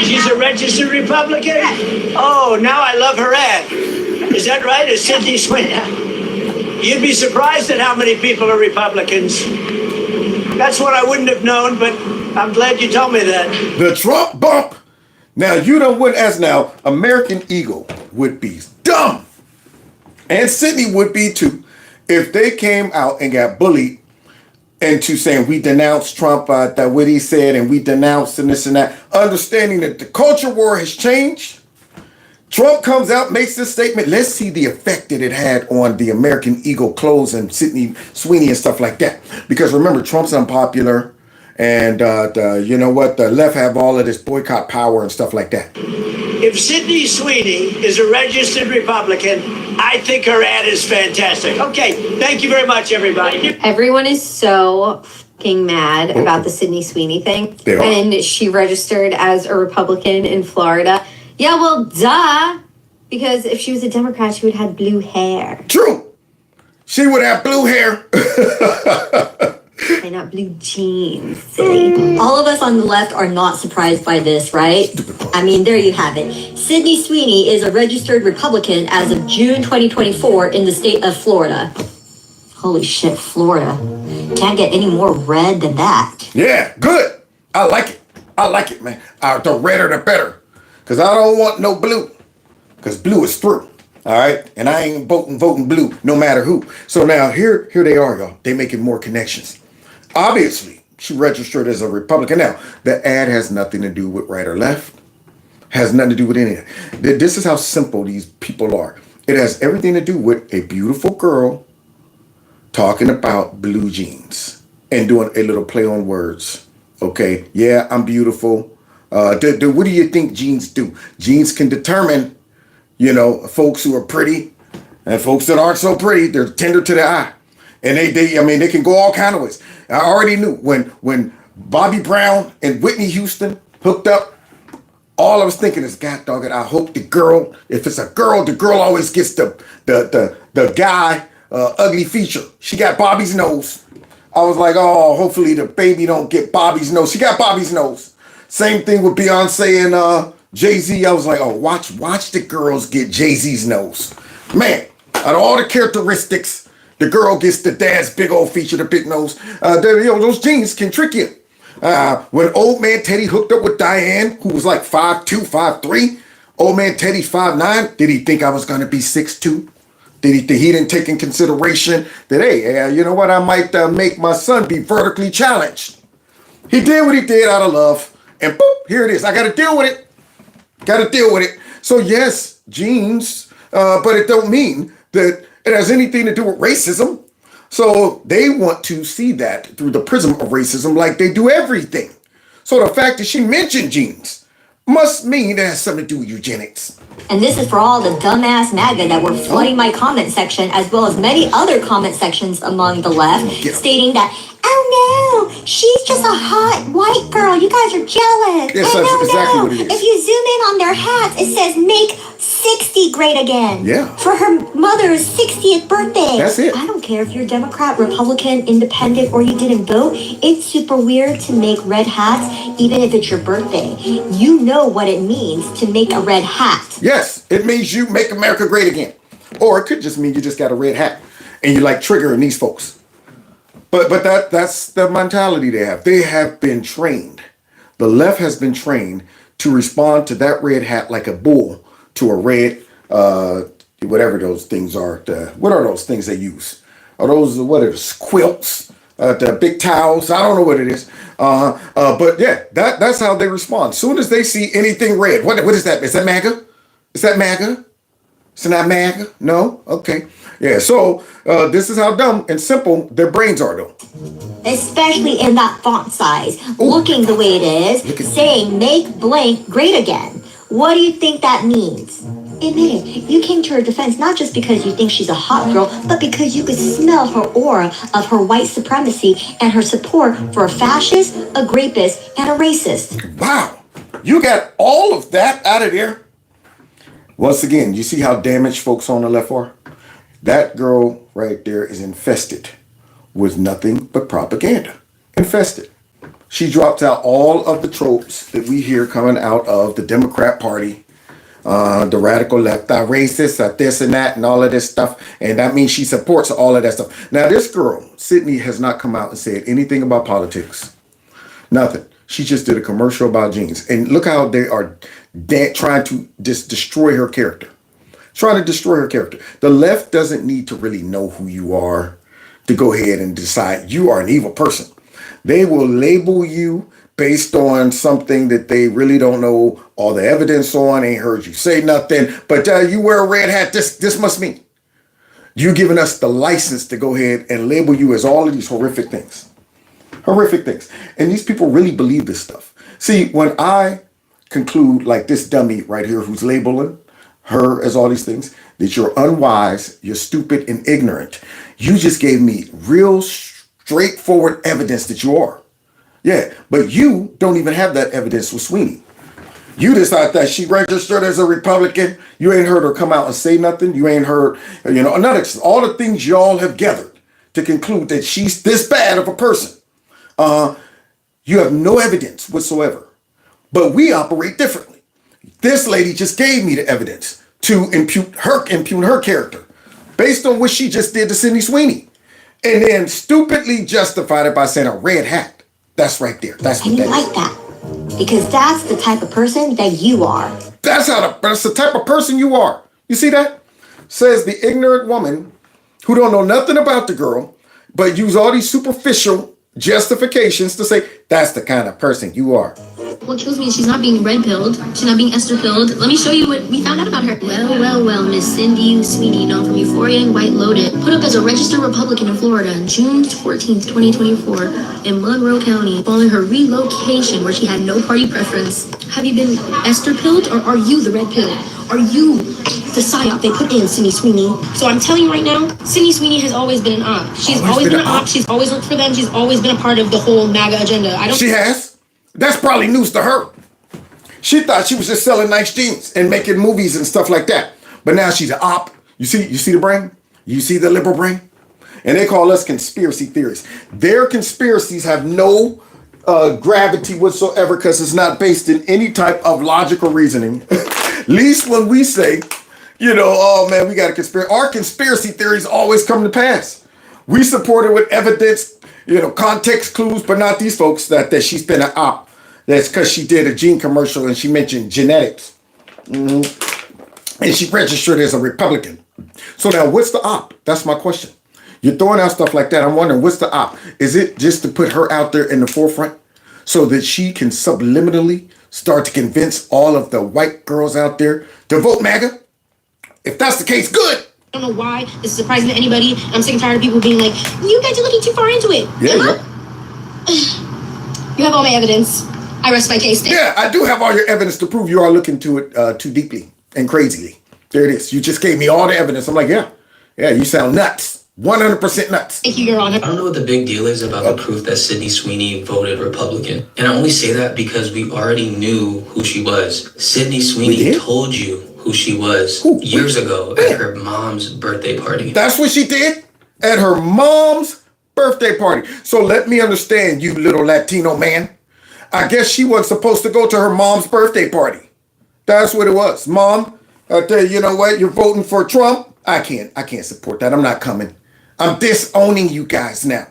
She's a registered Republican? Oh, now I love her ad. Is that right? Is Sydney Sweeney? You'd be surprised at how many people are Republicans. That's what I wouldn't have known, but I'm glad you told me that. The Trump bump. Now, you know what, as now, American Eagle would be dumb. And Sydney would be too, if they came out and got bullied into saying we denounce Trump, that what he said, and we denounce and this and that, understanding that the culture war has changed. Trump comes out, makes this statement. Let's see the effect that it had on the American Eagle clothes and Sydney Sweeney and stuff like that. Because remember, Trump's unpopular, and you know what? The left have all of this boycott power and stuff like that. If Sydney Sweeney is a registered Republican, I think her ad is fantastic. Okay, thank you very much, everybody. Everyone is so fucking mad about the Sydney Sweeney thing. They are. And she registered as a Republican in Florida. Yeah, well, duh. Because if she was a Democrat, she would have had blue hair. True. She would have blue hair. And not blue jeans. Silly. All of us on the left are not surprised by this, right? I mean, there you have it. Sydney Sweeney is a registered Republican as of June 2024 in the state of Florida. Holy shit, Florida. Can't get any more red than that. Yeah, good. I like it. I like it, man. The redder, the better. Because I don't want no blue. Because blue is through. All right? And I ain't voting blue no matter who. So now here they are, y'all. They making more connections. Obviously, she registered as a Republican. Now, the ad has nothing to do with right or left. Has nothing to do with any of that. This is how simple these people are. It has everything to do with a beautiful girl talking about blue jeans and doing a little play on words. Okay, yeah, I'm beautiful. What do you think jeans do? Jeans can determine, you know, folks who are pretty and folks that aren't so pretty. They're tender to the eye. And they can go all kind of ways. I already knew when Bobby Brown and Whitney Houston hooked up, all I was thinking is, God dog it, I hope the girl, if it's a girl, the girl always gets the guy ugly feature. She got Bobby's nose. I was like, oh, hopefully the baby don't get Bobby's nose. She got Bobby's nose. Same thing with Beyonce and Jay-Z. I was like, oh, watch the girls get Jay-Z's nose. Man, out of all the characteristics, the girl gets the dad's big old feature, the big nose. Those jeans can trick you. When old man Teddy hooked up with Diane, who was like 5'2", 5'3", old man Teddy's 5'9", did he think I was going to be 6'2"? He didn't take in consideration that, hey, you know what, I might make my son be vertically challenged. He did what he did out of love. And boop, here it is. I got to deal with it. So yes, jeans, but it don't mean that it has anything to do with racism. So they want to see that through the prism of racism like they do everything. So the fact that she mentioned jeans must mean it has something to do with eugenics. And this is for all the dumbass MAGA that were flooding my comment section, as well as many other comment sections among the left, stating that, oh no, she's just a hot white girl. You guys are jealous. Yes, oh, that's exactly what it is. If you zoom in on their hats, it says make 60 great again. Yeah. For her mother's 60th birthday. That's it. I don't care if you're Democrat, Republican, Independent, or you didn't vote. It's super weird to make red hats, even if it's your birthday. You know what it means to make a red hat. Yes, it means you make America great again. Or it could just mean you just got a red hat and you like triggering these folks. But that's the mentality they have. They have been trained The left has been trained to respond to that red hat like a bull to a red, whatever those things are. What are those things they use? Are those, what are those, quilts? The big towels? I don't know what it is. But yeah, that's how they respond. Soon as they see anything red, what is that? Is that MAGA? Is that MAGA? It's not MAGA? No? Okay. Yeah, so this is how dumb and simple their brains are, though. Especially in that font size, looking the way it is, saying make blank great again. What do you think that means? Admit it, you came to her defense not just because you think she's a hot girl, but because you could smell her aura of her white supremacy and her support for a fascist, a rapist, and a racist. Wow, you got all of that out of there? Once again, you see how damaged folks on the left are? That girl right there is infested with nothing but propaganda. Infested. She drops out all of the tropes that we hear coming out of the Democrat Party, the radical left, racist, this and that, and all of this stuff. And that means she supports all of that stuff. Now, this girl, Sydney, has not come out and said anything about politics. Nothing. She just did a commercial about jeans. And look how they are trying to just destroy her character. Trying to destroy her character. The left doesn't need to really know who you are to go ahead and decide you are an evil person. They will label you based on something that they really don't know all the evidence on, ain't heard you say nothing, but you wear a red hat, this must mean. You giving us the license to go ahead and label you as all of these horrific things. Horrific things. And these people really believe this stuff. See, when I conclude like this dummy right here who's labeling her as all these things, that you're unwise, you're stupid and ignorant, you just gave me real straightforward evidence that you are. Yeah, but you don't even have that evidence with Sweeney. You decide that she registered as a Republican. You ain't heard her come out and say nothing. You ain't heard, none of all the things y'all have gathered to conclude that she's this bad of a person. You have no evidence whatsoever. But we operate differently. This lady just gave me the evidence to impugn her character based on what she just did to Sydney Sweeney. And then stupidly justified it by saying a red hat. That's right there. That's what and you that like that because that's the type of person that you are. That's the type of person you are. You see that? Says the ignorant woman who don't know nothing about the girl, but use all these superficial justifications to say that's the kind of person you are. What kills me is she's not being red-pilled. She's not being Esther-pilled. Let me show you what we found out about her. Well, Miss Cindy Sweeney, known from Euphoria and White Lotus, put up as a registered Republican in Florida on June 14th, 2024 in Monroe County, following her relocation where she had no party preference. Have you been Esther-pilled or are you the red pill? Are you the psyop they put in Sydney Sweeney? So I'm telling you right now, Sydney Sweeney has always been an op. She's always been an op. She's always worked for them. She's always been a part of the whole MAGA agenda. She has? That's probably news to her. She thought she was just selling nice jeans and making movies and stuff like that. But now she's an op. You see the brain? You see the liberal brain? And they call us conspiracy theories. Their conspiracies have no gravity whatsoever because it's not based in any type of logical reasoning. At least when we say, oh man, we got a conspiracy. Our conspiracy theories always come to pass. We support it with evidence, context clues, but not these folks that she's been an op. That's because she did a gene commercial and she mentioned genetics. And she registered as a Republican. So now what's the op? That's my question. You're throwing out stuff like that. I'm wondering, what's the op? Is it just to put her out there in the forefront so that she can subliminally start to convince all of the white girls out there to vote MAGA? If that's the case, good. I don't know why this is surprising to anybody. I'm sick and tired of people being like, you guys are looking too far into it. Yeah. You have all my evidence. I rest my case there. Yeah, I do have all your evidence to prove you are looking to it too deeply and crazily. There it is. You just gave me all the evidence. I'm like, yeah, you sound nuts. 100% nuts. Thank you, Your Honor. I don't know what the big deal is about the proof that Sydney Sweeney voted Republican. And I only say that because we already knew who she was. Sydney Sweeney told you who she was years ago at her mom's birthday party. That's what she did? At her mom's birthday party. So let me understand, you little Latino man. I guess she wasn't supposed to go to her mom's birthday party. That's what it was. Mom, I tell you, you know what? You're voting for Trump. I can't support that. I'm not coming. I'm disowning you guys now.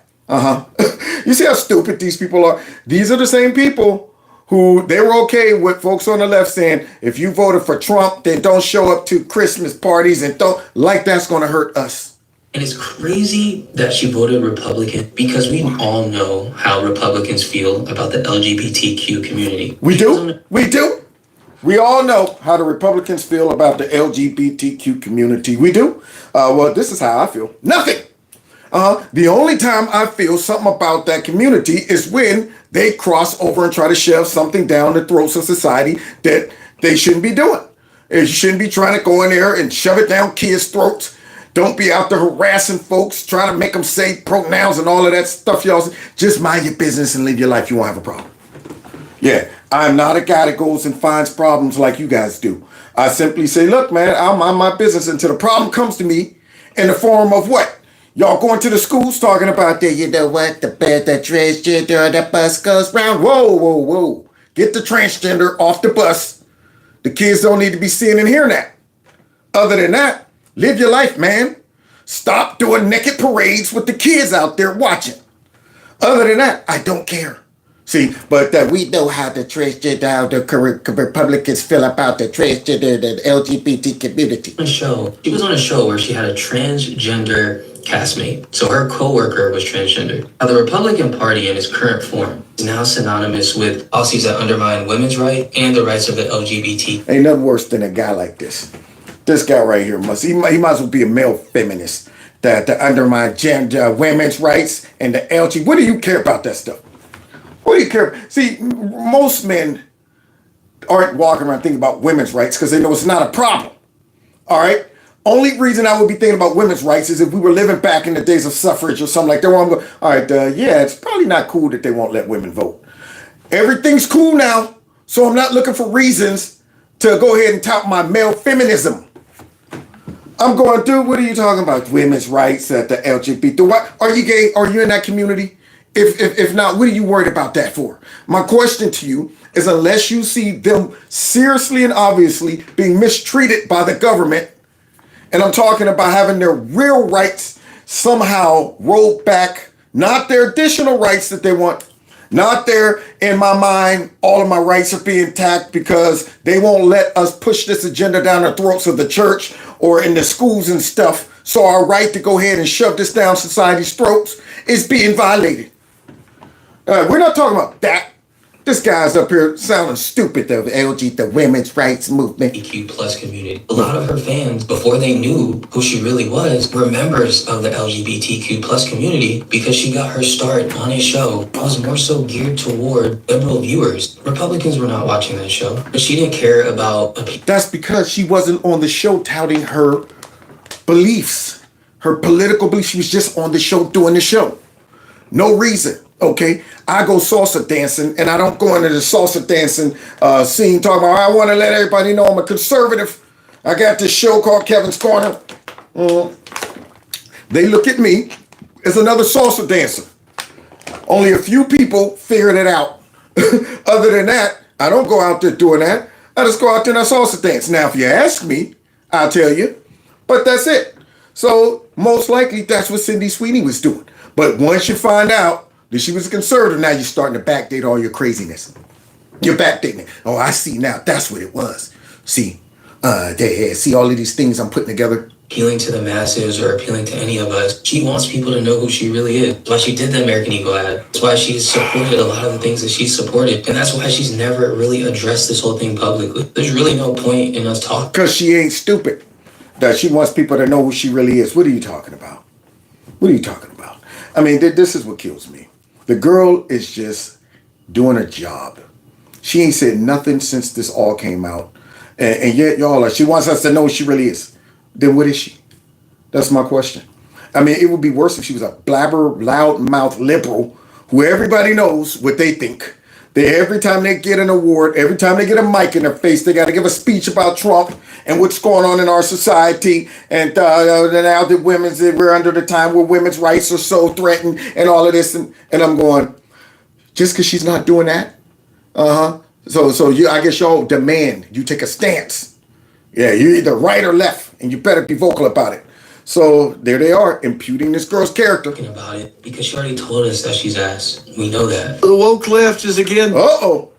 You see how stupid these people are? These are the same people who they were okay with folks on the left saying, if you voted for Trump, then don't show up to Christmas parties and don't, like that's going to hurt us. And it's crazy that she voted Republican because we all know how Republicans feel about the LGBTQ community. We do. We all know how the Republicans feel about the LGBTQ community. We do. Well, this is how I feel. Nothing. The only time I feel something about that community is when they cross over and try to shove something down the throats of society that they shouldn't be doing. You shouldn't be trying to go in there and shove it down kids' throats. Don't be out there harassing folks, trying to make them say pronouns and all of that stuff, y'all. Just mind your business and live your life. You won't have a problem. Yeah, I'm not a guy that goes and finds problems like you guys do. I simply say, look, man, I'll mind my business until the problem comes to me in the form of what? Y'all going to the schools talking about that, you know what, the transgender, the bus goes round. Whoa. Get the transgender off the bus. The kids don't need to be seeing and hearing that. Other than that, live your life, man. Stop doing naked parades with the kids out there watching. Other than that, I don't care. See, but we know how the transgender, how the Republicans feel about the transgender, the LGBT community. She was on a show where she had a transgender castmate. So her coworker was transgender. Now, the Republican Party in its current form is now synonymous with policies that undermine women's rights and the rights of the LGBT. Ain't nothing worse than a guy like this. This guy right here he might as well be a male feminist that undermine gender, women's rights, and the LGBT. What do you care about that stuff? What do you care? See, most men aren't walking around thinking about women's rights because they know it's not a problem. All right? Only reason I would be thinking about women's rights is if we were living back in the days of suffrage or something like that. Where I'm going, all right, yeah, it's probably not cool that they won't let women vote. Everything's cool now, so I'm not looking for reasons to go ahead and tout my male feminism. I'm going, dude, what are you talking about? Women's rights, the LGBT. What? Are you gay? Are you in that community? If not, what are you worried about that for? My question to you is, unless you see them seriously and obviously being mistreated by the government, and I'm talking about having their real rights somehow rolled back, not their additional rights that they want, not their, in my mind, all of my rights are being tacked because they won't let us push this agenda down the throats of the church or in the schools and stuff. So our right to go ahead and shove this down society's throats is being violated. We're not talking about that. This guy's up here sounding stupid, the the women's rights movement. LGBTQ plus community. A lot of her fans, before they knew who she really was, were members of the LGBTQ plus community because she got her start on a show that was more so geared toward liberal viewers. Republicans were not watching that show, but she didn't care about... That's because she wasn't on the show touting her beliefs, her political beliefs. She was just on the show doing the show. No reason. Okay, I go salsa dancing, and I don't go into the salsa dancing scene talking about, I want to let everybody know I'm a conservative. I got this show called Kevin's Corner. They look at me as another salsa dancer. Only a few people figured it out. Other than that, I don't go out there doing that. I just go out there and I salsa dance. Now, if you ask me, I'll tell you. But that's it. So, most likely, that's what Cindy Sweeney was doing. But once you find out that she was a conservative, now you're starting to backdate all your craziness. You're backdating it. Oh, I see now. That's what it was. See, see all of these things I'm putting together. Appealing to the masses or appealing to any of us. She wants people to know who she really is. That's why she did the American Eagle ad. That's why she's supported a lot of the things that she's supported. And that's why she's never really addressed this whole thing publicly. There's really no point in us talking. Because she ain't stupid. That she wants people to know who she really is. What are you talking about? What are you talking about? I mean, this is what kills me. The girl is just doing a job. She ain't said nothing since this all came out. And yet, y'all, she wants us to know who she really is. Then what is she? That's my question. I mean, it would be worse if she was a blabber, loudmouth liberal who everybody knows what they think. Every time they get an award, every time they get a mic in their face, they got to give a speech about Trump and what's going on in our society. And now that we're under the time where women's rights are so threatened and all of this. And I'm going, just because she's not doing that? So I guess y'all demand you take a stance. Yeah, you're either right or left, and you better be vocal about it. So there they are, imputing this girl's character. About it because she already told us that she's ass. We know that. The woke left is again. Uh-oh.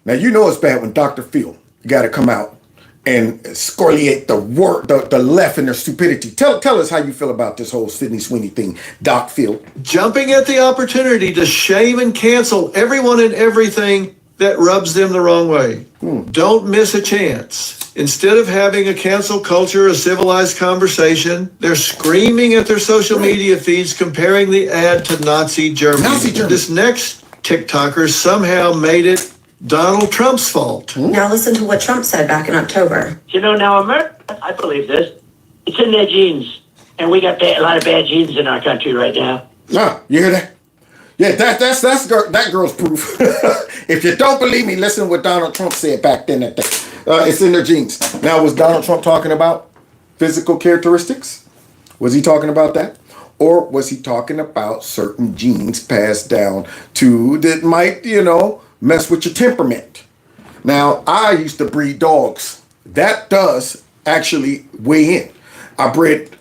Now, you know it's bad when Dr. Phil got to come out and excoriate the left and their stupidity. Tell us how you feel about this whole Sydney Sweeney thing, Doc Phil. Jumping at the opportunity to shame and cancel everyone and everything that rubs them the wrong way. Don't miss a chance. Instead of having a cancel culture, a civilized conversation, they're screaming at their social media feeds, comparing the ad to Nazi Germany. This next TikToker somehow made it Donald Trump's fault. Now listen to what Trump said back in October. You know, now America, I believe this, it's in their genes. And we got a lot of bad genes in our country right now. You hear that? Yeah, that girl's proof. If you don't believe me, listen to what Donald Trump said back then. It's in their genes. Now, was Donald Trump talking about physical characteristics? Was he talking about that? Or was he talking about certain genes passed down to that might, mess with your temperament? Now, I used to breed dogs. That does actually weigh in. I bred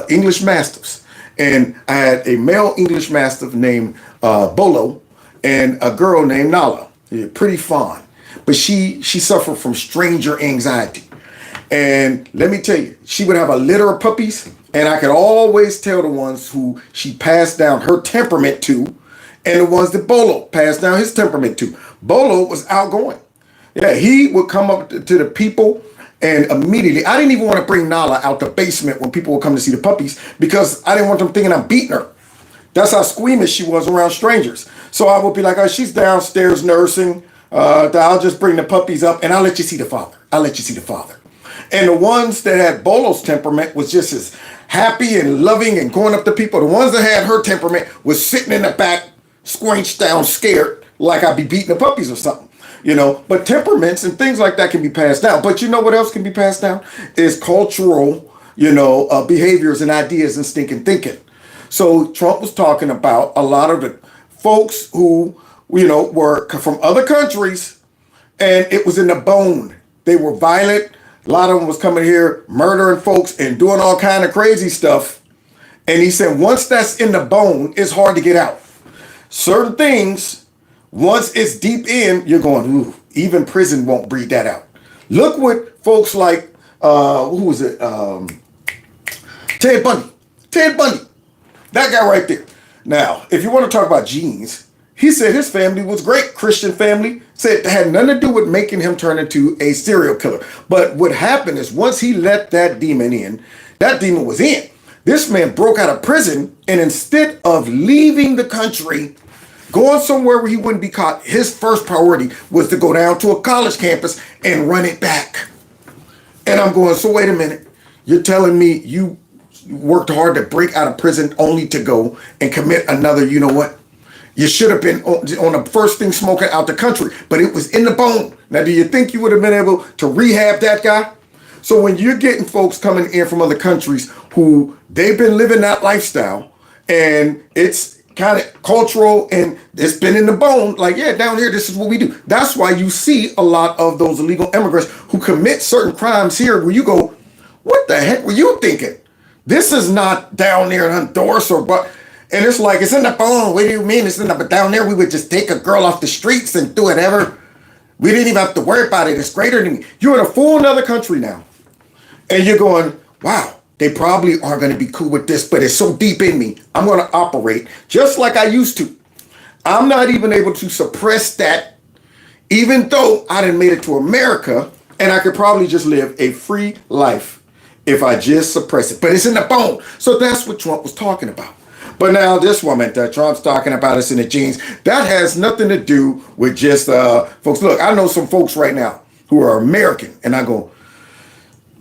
English Mastiffs. And I had a male English Mastiff named Bolo and a girl named Nala. Pretty fond. But she suffered from stranger anxiety. And let me tell you, she would have a litter of puppies, and I could always tell the ones who she passed down her temperament to and the ones that Bolo passed down his temperament to. Bolo was outgoing. Yeah, he would come up to the people and immediately, I didn't even want to bring Nala out the basement when people would come to see the puppies because I didn't want them thinking I'm beating her. That's how squeamish she was around strangers. So I would be like, oh, she's downstairs nursing. I'll just bring the puppies up and I'll let you see the father. And the ones that had Bolo's temperament was just as happy and loving and going up to people. The ones that had her temperament was sitting in the back, squinched down, scared, like I'd be beating the puppies or something. But temperaments and things like that can be passed down. But you know what else can be passed down? Is cultural, behaviors and ideas and stinking thinking. So Trump was talking about a lot of the folks who, were from other countries, and it was in the bone. They were violent. A lot of them was coming here murdering folks and doing all kind of crazy stuff. And he said, once that's in the bone, it's hard to get out. Certain things, once it's deep in, you're going, ooh, even prison won't breed that out. Look what folks like, who was it? Ted Bundy. That guy right there. Now, if you want to talk about genes, he said his family was great. Christian family. Said it had nothing to do with making him turn into a serial killer. But what happened is once he let that demon in, that demon was in. This man broke out of prison, and instead of leaving the country, going somewhere where he wouldn't be caught, his first priority was to go down to a college campus and run it back. And I'm going, so wait a minute. You're telling me you worked hard to break out of prison only to go and commit another, you know what? You should have been on the first thing smoking out the country, but it was in the bone. Now, do you think you would have been able to rehab that guy? So when you're getting folks coming in from other countries who they've been living that lifestyle and it's kind of cultural and it's been in the bone, like, yeah, down here, this is what we do. That's why you see a lot of those illegal immigrants who commit certain crimes here where you go, what the heck were you thinking? This is not down there in Honduras but. And it's like, it's in the bone. What do you mean it's in the, but down there we would just take a girl off the streets and do whatever. We didn't even have to worry about it. It's greater than me. You're in a full another country now. And you're going, wow, they probably are going to be cool with this, but it's so deep in me. I'm going to operate just like I used to. I'm not even able to suppress that, even though I done made it to America and I could probably just live a free life if I just suppress it. But it's in the bone. So that's what Trump was talking about. But now this woman that Trump's talking about is in the genes. That has nothing to do with just folks. Look, I know some folks right now who are American, and I go,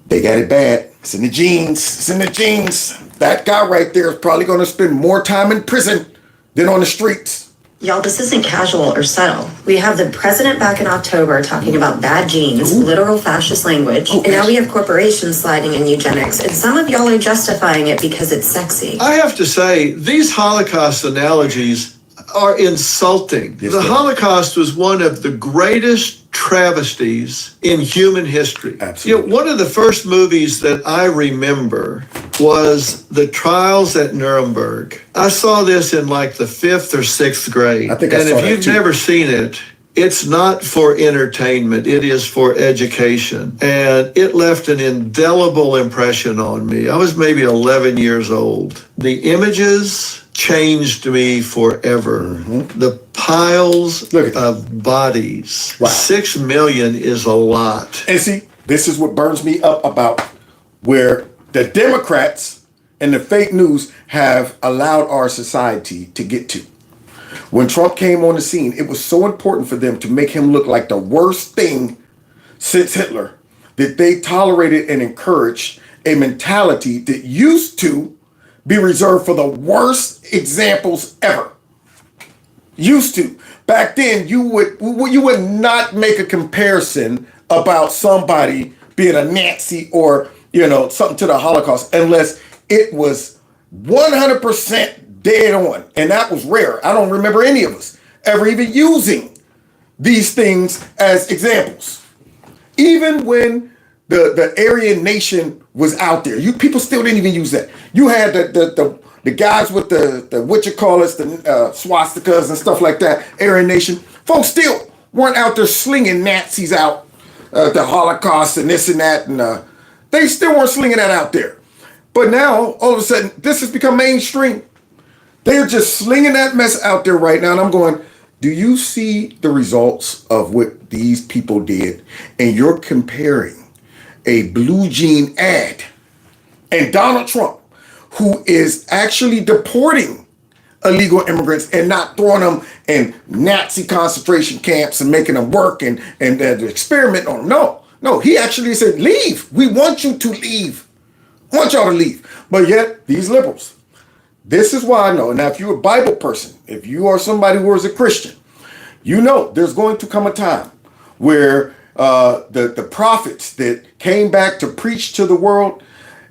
they got it bad. It's in the genes. It's in the genes. That guy right there is probably going to spend more time in prison than on the streets. Y'all, this isn't casual or subtle. We have the president back in October talking about bad genes, literal fascist language, and now we have corporations sliding in eugenics, and some of y'all are justifying it because it's sexy. I have to say, these Holocaust analogies are insulting. Yes, the Holocaust was one of the greatest travesties in human history. Absolutely. One of the first movies that I remember was The Trials at Nuremberg. I saw this in like the 5th or 6th grade. I think I and saw if that you've too. never seen it, It's not for entertainment. It is for education. And it left an indelible impression on me. I was maybe 11 years old. The images changed me forever. The piles of bodies. Wow. 6 million is a lot. And see, this is what burns me up about where the Democrats and the fake news have allowed our society to get to. When Trump came on the scene, it was so important for them to make him look like the worst thing since Hitler that they tolerated and encouraged a mentality that used to be reserved for the worst examples ever. Used to. Back then, you would not make a comparison about somebody being a Nazi or, something to the Holocaust unless it was 100% dead on. And that was rare. I don't remember any of us ever even using these things as examples. Even when the Aryan nation was out there, people still didn't even use that. You had the guys with the swastikas and stuff like that, Aryan nation. Folks still weren't out there slinging Nazis out, the Holocaust and this and that. And they still weren't slinging that out there. But now, all of a sudden, this has become mainstream. They're just slinging that mess out there right now. And I'm going, do you see the results of what these people did? And you're comparing a blue jean ad and Donald Trump, who is actually deporting illegal immigrants and not throwing them in Nazi concentration camps and making them work and experiment on them. No, he actually said, leave. We want you to leave. I want y'all to leave. But yet, these liberals, this is why I know. Now, if you're a Bible person, if you are somebody who is a Christian, you know there's going to come a time where the prophets that came back to preach to the world,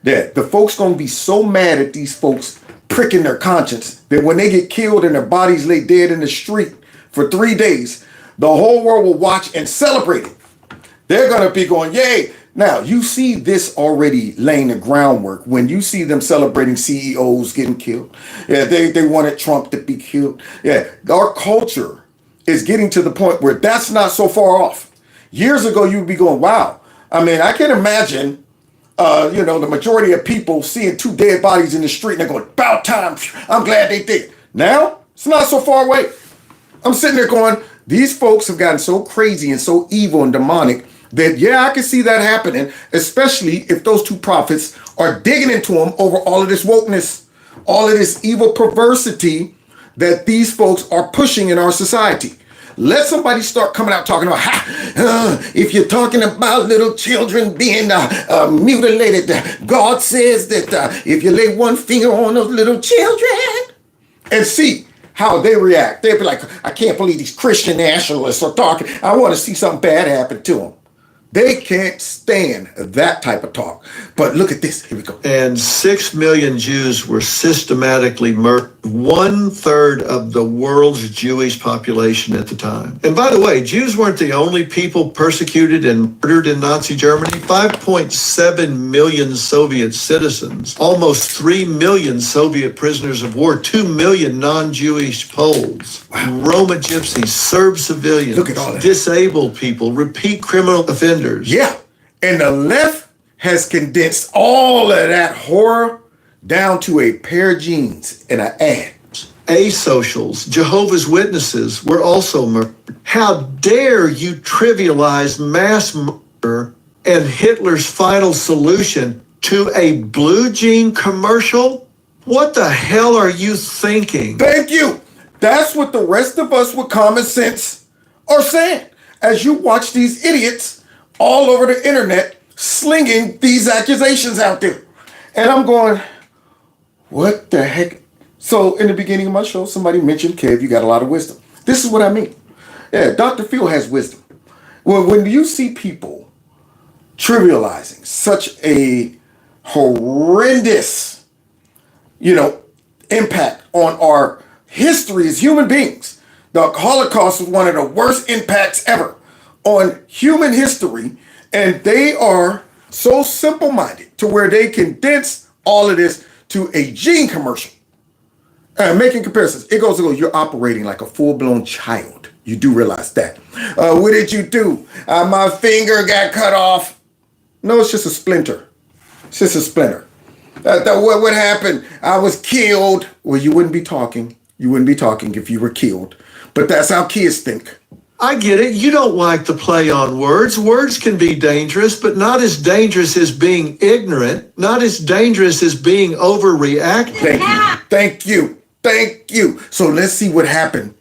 that the folks going to be so mad at these folks pricking their conscience that when they get killed and their bodies lay dead in the street for 3 days, the whole world will watch and celebrate it. They're going to be going, yay. Now, you see this already laying the groundwork when you see them celebrating CEOs getting killed. Yeah, they wanted Trump to be killed. Yeah, our culture is getting to the point where that's not so far off. Years ago, you'd be going, wow. I mean, I can imagine, the majority of people seeing 2 dead bodies in the street and they're going, about time. I'm glad they did. Now, it's not so far away. I'm sitting there going, these folks have gotten so crazy and so evil and demonic that, yeah, I can see that happening, especially if those 2 prophets are digging into them over all of this wokeness, all of this evil perversity that these folks are pushing in our society. Let somebody start coming out talking about, if you're talking about little children being mutilated, God says that if you lay one finger on those little children, and see how they react. They'll be like, I can't believe these Christian nationalists are talking. I want to see something bad happen to them. They can't stand that type of talk. But look at this. Here we go. And 6 million Jews were systematically murdered. 1/3 of the world's Jewish population at the time. And by the way, Jews weren't the only people persecuted and murdered in Nazi Germany. 5.7 million Soviet citizens, almost 3 million Soviet prisoners of war, 2 million non-Jewish Poles, Roma gypsies, Serb civilians, look at all that. Disabled people, repeat criminal offenders. Yeah, and the left has condensed all of that horror down to a pair of jeans and an ad. Asocials, Jehovah's Witnesses were also murdered. How dare you trivialize mass murder and Hitler's final solution to a blue jean commercial? What the hell are you thinking? Thank you. That's what the rest of us with common sense are saying. As you watch these idiots all over the internet slinging these accusations out there. And I'm going, what the heck? So in the beginning of my show, somebody mentioned, Kev, you got a lot of wisdom. This is what I mean. Yeah, Dr. Phil has wisdom. Well, when you see people trivializing such a horrendous, impact on our history as human beings, the Holocaust was one of the worst impacts ever on human history, and they are so simple-minded to where they condense all of this to a jean commercial. Making comparisons. It goes, you're operating like a full-blown child. You do realize that. What did you do? My finger got cut off. No, it's just a splinter. It's just a splinter. What happened? I was killed. Well, you wouldn't be talking. You wouldn't be talking if you were killed. But that's how kids think. I get it. You don't like to play on words. Words can be dangerous, but not as dangerous as being ignorant, not as dangerous as being overreacting. Thank you. Thank you. So let's see what happened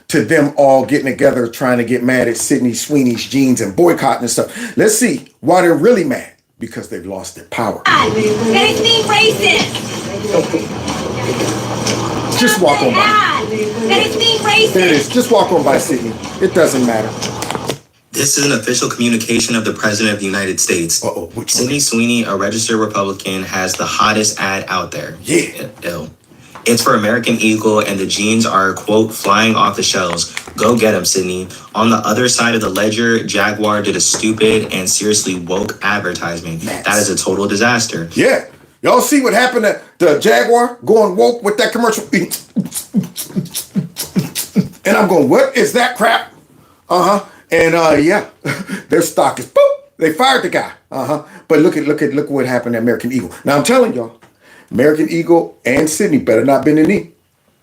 to them all getting together, trying to get mad at Sydney Sweeney's jeans and boycotting and stuff. Let's see why they're really mad. Because they've lost their power. That is being racist. Just walk on by. That is being racist. There it is. Just walk on by, Sydney. It doesn't matter. This is an official communication of the President of the United States. Sydney Sweeney, a registered Republican, has the hottest ad out there. Yeah. Ew. It's for American Eagle, and the jeans are, quote, flying off the shelves. Go get them, Sydney. On the other side of the ledger, Jaguar did a stupid and seriously woke advertisement. That is a total disaster. Yeah. Y'all see what happened to the Jaguar going woke with that commercial? And I'm going, what is that crap? And yeah, their stock is boop. They fired the guy. But look what happened to American Eagle. Now I'm telling y'all, American Eagle and Sydney better not bend the knee.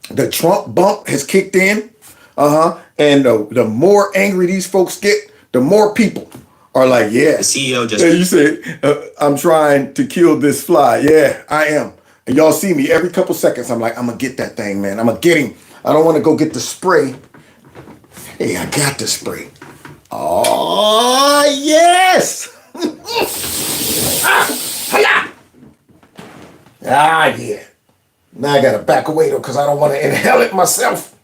The Trump bump has kicked in. And the more angry these folks get, the more people are like, yeah. The CEO just... You said, I'm trying to kill this fly. Yeah, I am. And y'all see me every couple seconds. I'm like, I'm going to get that thing, man. I'm going to get him. I don't want to go get the spray. Hey, I got the spray. Oh, yes. Yeah. Now I got to back away, though, because I don't want to inhale it myself.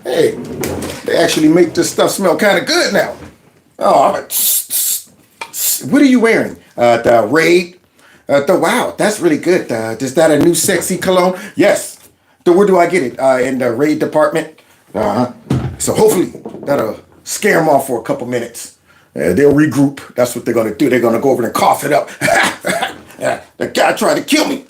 Hey, they actually make this stuff smell kind of good now. Oh, what are you wearing? The Raid? Wow, that's really good. Is that a new sexy cologne? Yes. Where do I get it? In the Raid department? So hopefully that'll scare them off for a couple minutes. They'll regroup. That's what they're going to do. They're going to go over and cough it up. The guy tried to kill me.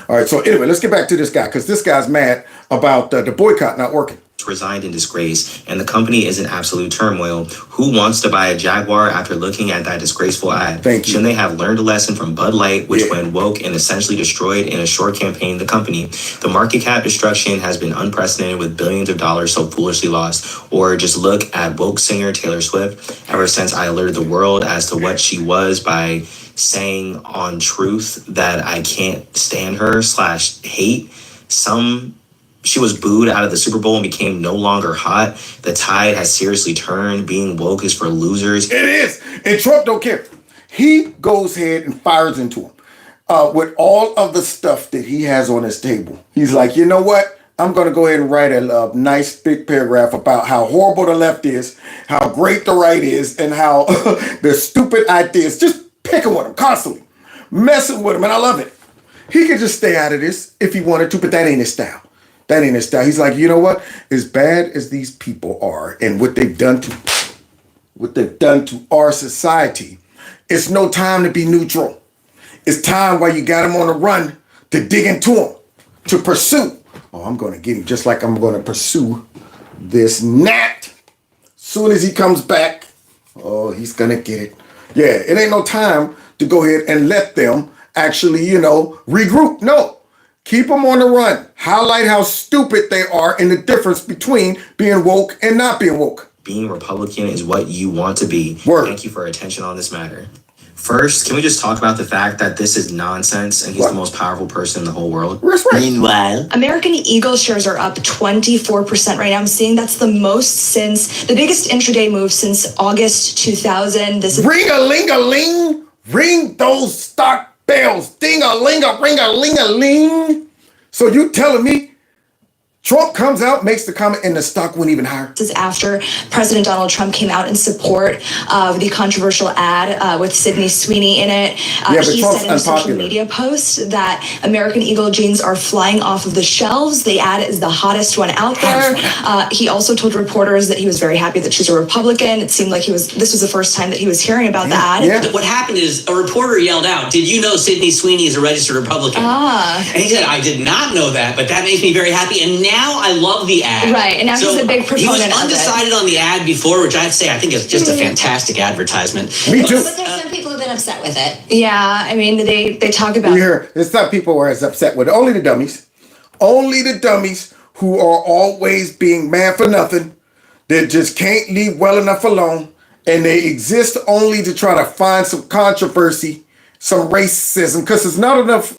All right, so anyway, let's get back to this guy, because this guy's mad about the boycott not working. Resigned in disgrace, and the company is in absolute turmoil. Who wants to buy a Jaguar after looking at that disgraceful ad? Shouldn't they have learned a lesson from Bud Light, which went woke and essentially destroyed in a short campaign the company? The market cap destruction has been unprecedented, with billions of dollars so foolishly lost. Or just look at woke singer Taylor Swift. Ever since I alerted the world as to what she was by saying on Truth that I can't stand her / hate, she was booed out of the Super Bowl and became no longer hot. The tide has seriously turned. Being woke is for losers. It is. And Trump don't care. He goes ahead and fires into him with all of the stuff that he has on his table. He's like, you know what? I'm going to go ahead and write a nice big paragraph about how horrible the left is, how great the right is, and how the stupid ideas, just picking with him constantly, messing with him. And I love it. He could just stay out of this if he wanted to, but that ain't his style. That ain't his style. He's like, you know what? As bad as these people are and what they've done to our society, it's no time to be neutral. It's time while you got him on the run to dig into him, to pursue. Oh, I'm going to get him just like I'm going to pursue this gnat. Soon as he comes back, oh, he's going to get it. Yeah, it ain't no time to go ahead and let them actually, regroup. No. Keep them on the run. Highlight how stupid they are and the difference between being woke and not being woke. Being Republican is what you want to be. Word. Thank you for attention on this matter. First, can we just talk about the fact that this is nonsense and he's the most powerful person in the whole world? That's right. Meanwhile, American Eagle shares are up 24% right now. I'm seeing that's the most since the biggest intraday move since August 2000. This is ring-a-ling-a-ling. Ring those stock bells. Ding-a-ling-a-ring-a-ling-a-ling. So you telling me Trump comes out, makes the comment, and the stock went even higher. This is after President Donald Trump came out in support of the controversial ad with Sydney Sweeney in it. He said in a social media post that American Eagle jeans are flying off of the shelves. The ad is the hottest one out there. He also told reporters that he was very happy that she's a Republican. It seemed like this was the first time that he was hearing about the ad. What happened is a reporter yelled out, "Did you know Sydney Sweeney is a registered Republican?" And he said, "I did not know that, but that makes me very happy. And now I love the ad." Right, and now he's a big proponent of it. He was undecided on the ad before, which I'd say I think is just a fantastic advertisement. Me too. But there's some people who've been upset with it. Yeah, I mean, they talk about... It's not people who are as upset with it. Only the dummies. Only the dummies who are always being mad for nothing, that just can't leave well enough alone, and they exist only to try to find some controversy, some racism, because it's not enough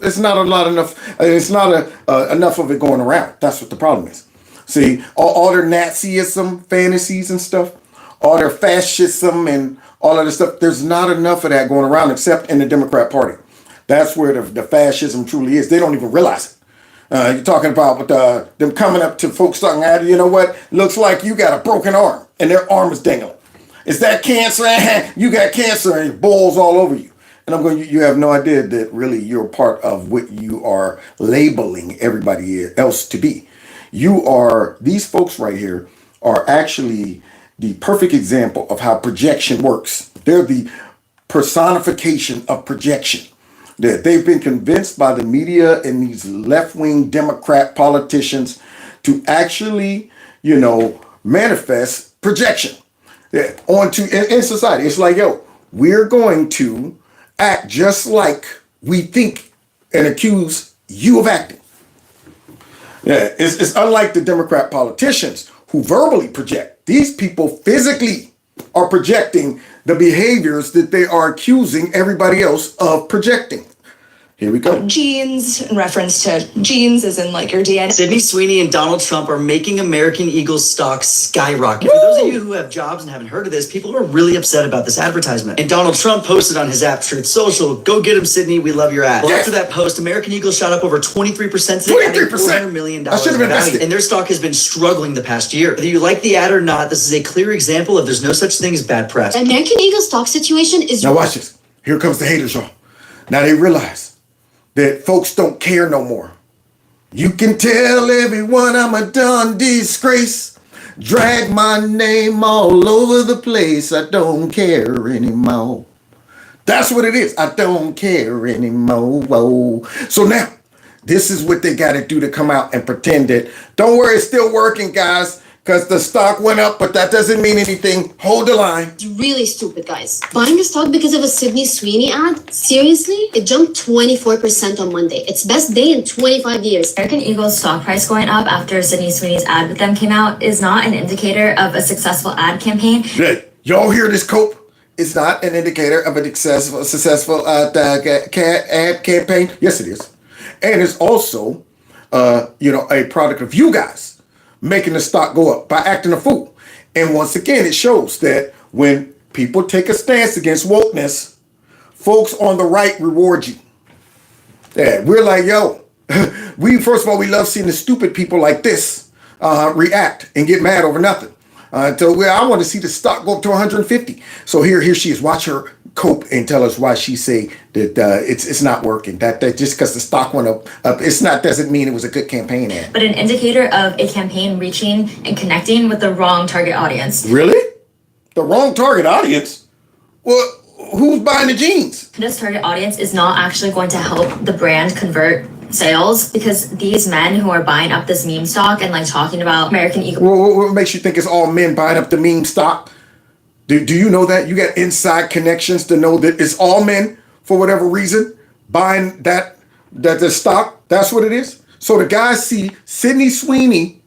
of it going around. That's what the problem is. See, all their Nazism fantasies and stuff, all their fascism and all of this stuff, there's not enough of that going around except in the Democrat Party. That's where the fascism truly is. They don't even realize it. You're talking about them coming up to folks talking, you know what, looks like you got a broken arm, and their arm is dangling. Is that cancer? You got cancer, and it boils all over you. And I'm going, you have no idea that really you're part of what you are labeling everybody else to be. These folks right here are actually the perfect example of how projection works. They're the personification of projection. That they've been convinced by the media and these left-wing Democrat politicians to actually, manifest projection onto in society. It's like, we're going to act just like we think and accuse you of acting. Yeah, it's unlike the Democrat politicians who verbally project. These people physically are projecting the behaviors that they are accusing everybody else of projecting. Here we go. Jeans, in reference to jeans as in like your DNA. Sydney Sweeney and Donald Trump are making American Eagle stock skyrocket. For those of you who have jobs and haven't heard of this, people are really upset about this advertisement. And Donald Trump posted on his app, Truth Social, "Go get him, Sydney. We love your ad." Well, after that post, American Eagle shot up over 23% today, adding $400 million in value. And their stock has been struggling the past year. Whether you like the ad or not, this is a clear example of there's no such thing as bad press. American Eagle stock situation is... Now watch this. Here comes the haters, y'all. Now they realize that folks don't care no more. You can tell everyone I'm a done disgrace. Drag my name all over the place. I don't care anymore. That's what it is. I don't care anymore. Whoa. So now, this is what they got to do to come out and pretend that, don't worry, it's still working, guys, because the stock went up, but that doesn't mean anything. Hold the line. It's really stupid, guys. Buying the stock because of a Sydney Sweeney ad? Seriously? It jumped 24% on Monday. Its best day in 25 years. American Eagle's stock price going up after Sydney Sweeney's ad with them came out is not an indicator of a successful ad campaign. Hey, y'all hear this, Cope? It's not an indicator of a successful ad campaign. Yes, it is. And it's also, a product of you guys making the stock go up by acting a fool. And once again, it shows that when people take a stance against wokeness, folks on the right reward you. Yeah, we're like, first of all, we love seeing the stupid people like this react and get mad over nothing. I want to see the stock go up to 150. So here she is. Watch her cope and tell us why she say that it's not working. That just because the stock went up, doesn't mean it was a good campaign ad. But an indicator of a campaign reaching and connecting with the wrong target audience. Really? The wrong target audience? Well, who's buying the jeans? This target audience is not actually going to help the brand convert sales, because these men who are buying up this meme stock and like talking about American Eagle. What makes you think it's all men buying up the meme stock? Do you know that? You got inside connections to know that it's all men for whatever reason buying that the stock. That's what it is. So the guys see Sydney Sweeney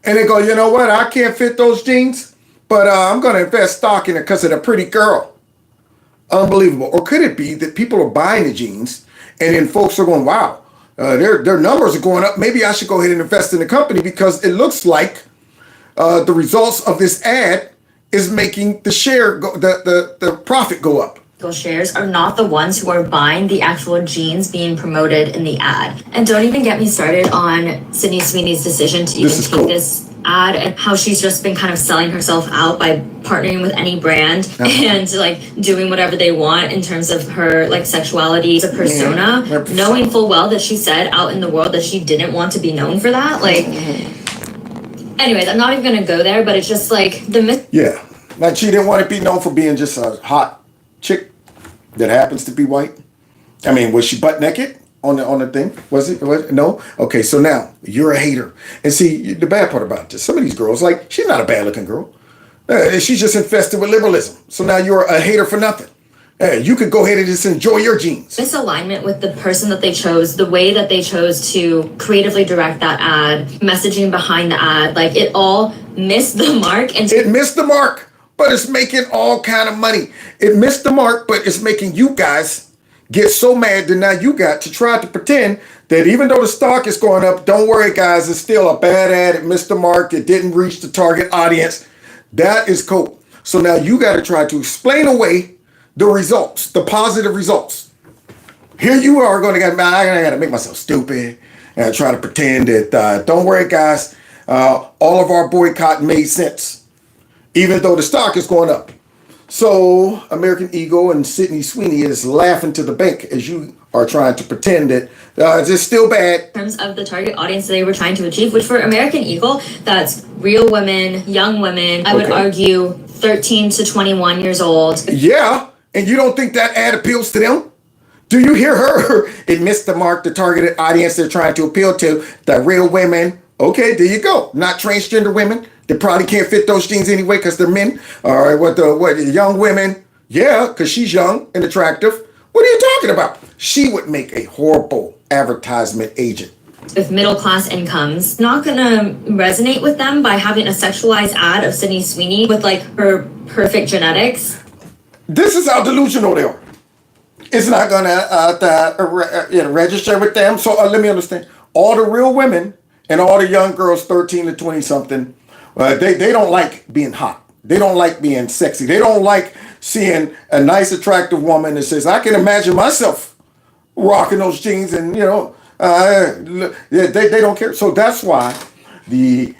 and they go, you know what? I can't fit those jeans, but I'm going to invest stock in it because of the pretty girl. Unbelievable. Or could it be that people are buying the jeans and then folks are going, wow, their numbers are going up. Maybe I should go ahead and invest in the company because it looks like the results of this ad is making the share go, the profit go up. shares are not the ones who are buying the actual jeans being promoted in the ad. And don't even get me started on Sydney Sweeney's decision to even take this ad and how she's just been kind of selling herself out by partnering with any brand and like doing whatever they want in terms of her like sexuality as a persona, knowing full well that she said out in the world that she didn't want to be known for that. Like, anyways, I'm not even gonna go there, but it's just like like she didn't want to be known for being just a hot chick that happens to be white. I mean, was she butt naked on the thing? Was it? No? Okay, so now you're a hater. And see, the bad part about this, some of these girls, like, she's not a bad looking girl. She's just infested with liberalism. So now you're a hater for nothing. You could go ahead and just enjoy your jeans. Misalignment with the person that they chose, the way that they chose to creatively direct that ad, messaging behind the ad, like it all missed the mark. And it missed the mark, but it's making all kind of money. It missed the mark, but it's making you guys get so mad that now you got to try to pretend that even though the stock is going up, don't worry guys, it's still a bad ad. It missed the mark. It didn't reach the target audience. That is cool. So now you got to try to explain away the results, the positive results. Here you are going to get mad. I got to make myself stupid and try to pretend that, don't worry guys, all of our boycott made sense, even though the stock is going up. So American Eagle and Sydney Sweeney is laughing to the bank as you are trying to pretend that it's still bad. In terms of the target audience they were trying to achieve, which for American Eagle, that's real women, young women, I would argue 13 to 21 years old. Yeah, and you don't think that ad appeals to them? Do you hear her? It missed the mark, the targeted audience they're trying to appeal to, the real women. Okay, there you go. Not transgender women. They probably can't fit those jeans anyway because they're men. All right, what young women? Yeah, because she's young and attractive. What are you talking about? She would make a horrible advertisement agent. With middle class incomes, not gonna resonate with them by having a sexualized ad of Sydney Sweeney with like her perfect genetics. This is how delusional they are. It's not gonna register with them. So let me understand. All the real women and all the young girls, 13 to 20 something, they don't like being hot. They don't like being sexy. They don't like seeing a nice, attractive woman that says, I can imagine myself rocking those jeans and, they don't care. So that's why the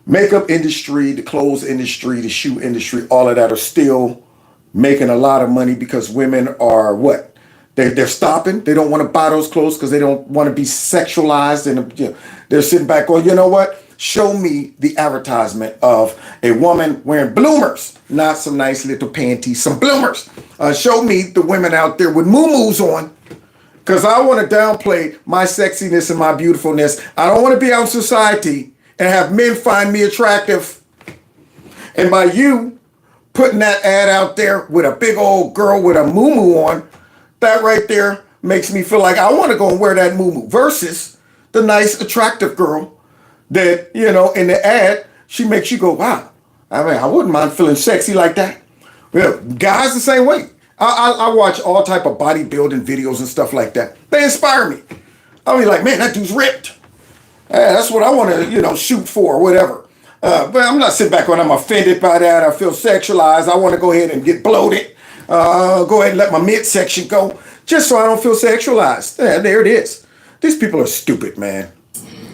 makeup industry, the clothes industry, the shoe industry, all of that are still making a lot of money because women are what? They're stopping. They don't want to buy those clothes because they don't want to be sexualized. And they're sitting back going, you know what? Show me the advertisement of a woman wearing bloomers, not some nice little panties, some bloomers. Show me the women out there with muumuus on, because I want to downplay my sexiness and my beautifulness. I don't want to be out in society and have men find me attractive. And by you putting that ad out there with a big old girl with a muumuu on, that right there makes me feel like I want to go and wear that muumuu versus the nice, attractive girl that, in the ad, she makes you go, wow. I mean, I wouldn't mind feeling sexy like that. Well, guys the same way. I watch all type of bodybuilding videos and stuff like that. They inspire me. I'll be like, man, that dude's ripped. That's what I want to, shoot for or whatever. But I'm not sitting back when I'm offended by that. I feel sexualized. I want to go ahead and get bloated. Go ahead and let my midsection go just so I don't feel sexualized. Yeah, there it is. These people are stupid, man.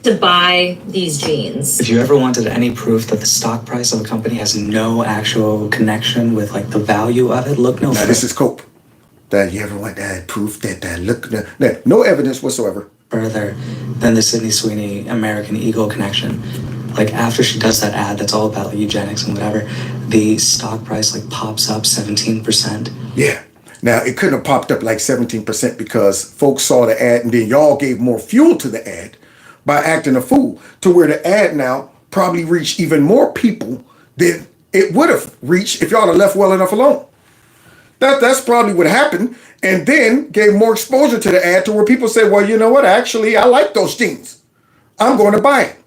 To buy these jeans. If you ever wanted any proof that the stock price of a company has no actual connection with like the value of it, look no further. Now this is cope. That you ever want that proof that no evidence whatsoever. Further than the Sydney Sweeney American Eagle connection. Like after she does that ad that's all about like, eugenics and whatever, the stock price like pops up 17%. Yeah. Now it couldn't have popped up like 17% because folks saw the ad and then y'all gave more fuel to the ad by acting a fool, to where the ad now probably reached even more people than it would have reached if y'all had left well enough alone. That's probably what happened, and then gave more exposure to the ad to where people say, well, you know what, actually, I like those jeans. I'm going to buy it.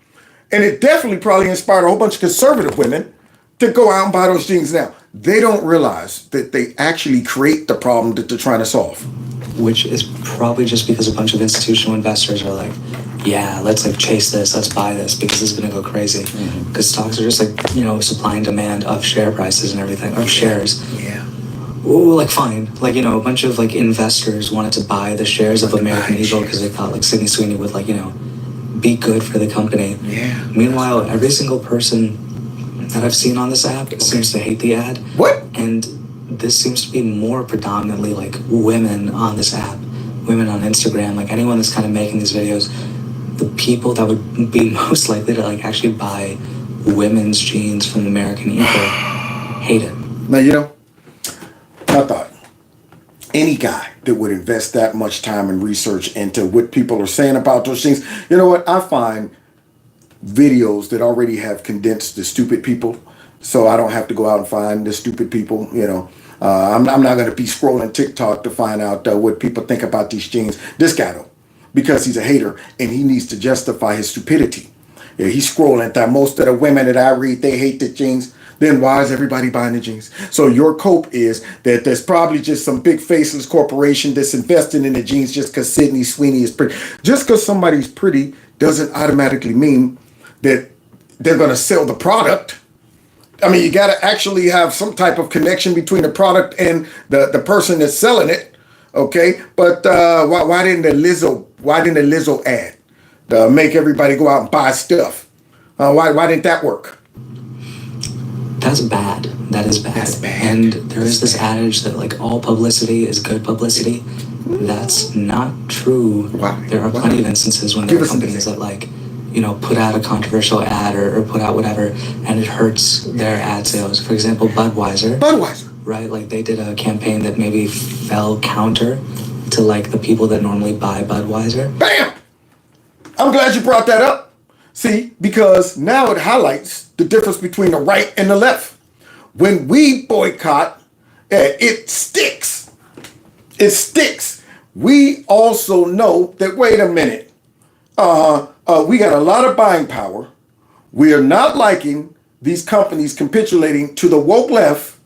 And it definitely probably inspired a whole bunch of conservative women to go out and buy those jeans now. They don't realize that they actually create the problem that they're trying to solve. Which is probably just because a bunch of institutional investors are like, yeah, let's like chase this, let's buy this because this is gonna go crazy. Because stocks are just like, supply and demand of share prices and everything, of shares. Yeah. Well, like fine, like a bunch of like investors wanted to buy the shares of American Eagle because they thought like Sydney Sweeney would be good for the company. Yeah. Meanwhile, every single person that I've seen on this app seems to hate the ad. What? And this seems to be more predominantly like women on this app, women on Instagram, like anyone that's kind of making these videos. The people that would be most likely to like actually buy women's jeans from American Eagle hate it. Now, I thought any guy that would invest that much time and research into what people are saying about those things, you know what? I find videos that already have condensed the stupid people, so I don't have to go out and find the stupid people. I'm not going to be scrolling TikTok to find out what people think about these jeans. This guy, though, because he's a hater and he needs to justify his stupidity. Yeah, he's scrolling that most of the women that I read, they hate the jeans. Then why is everybody buying the jeans? So your cope is that there's probably just some big faceless corporation that's investing in the jeans just because Sydney Sweeney is pretty. Just because somebody's pretty doesn't automatically mean that they're going to sell the product. I mean, you got to actually have some type of connection between the product and the person that's selling it. Okay, but why didn't the Lizzo ad make everybody go out and buy stuff? Why didn't that work? That's bad. That is bad. That's bad. And there is this adage that like all publicity is good publicity. That's not true. Why? There are plenty of instances when there are companies that like, put out a controversial ad or put out whatever, and it hurts their ad sales. For example, Budweiser. Right? Like they did a campaign that maybe fell counter to like the people that normally buy Budweiser. Bam! I'm glad you brought that up. See, because now it highlights the difference between the right and the left. When we boycott, it sticks. It sticks. We also know that, wait a minute, we got a lot of buying power. We are not liking these companies capitulating to the woke left.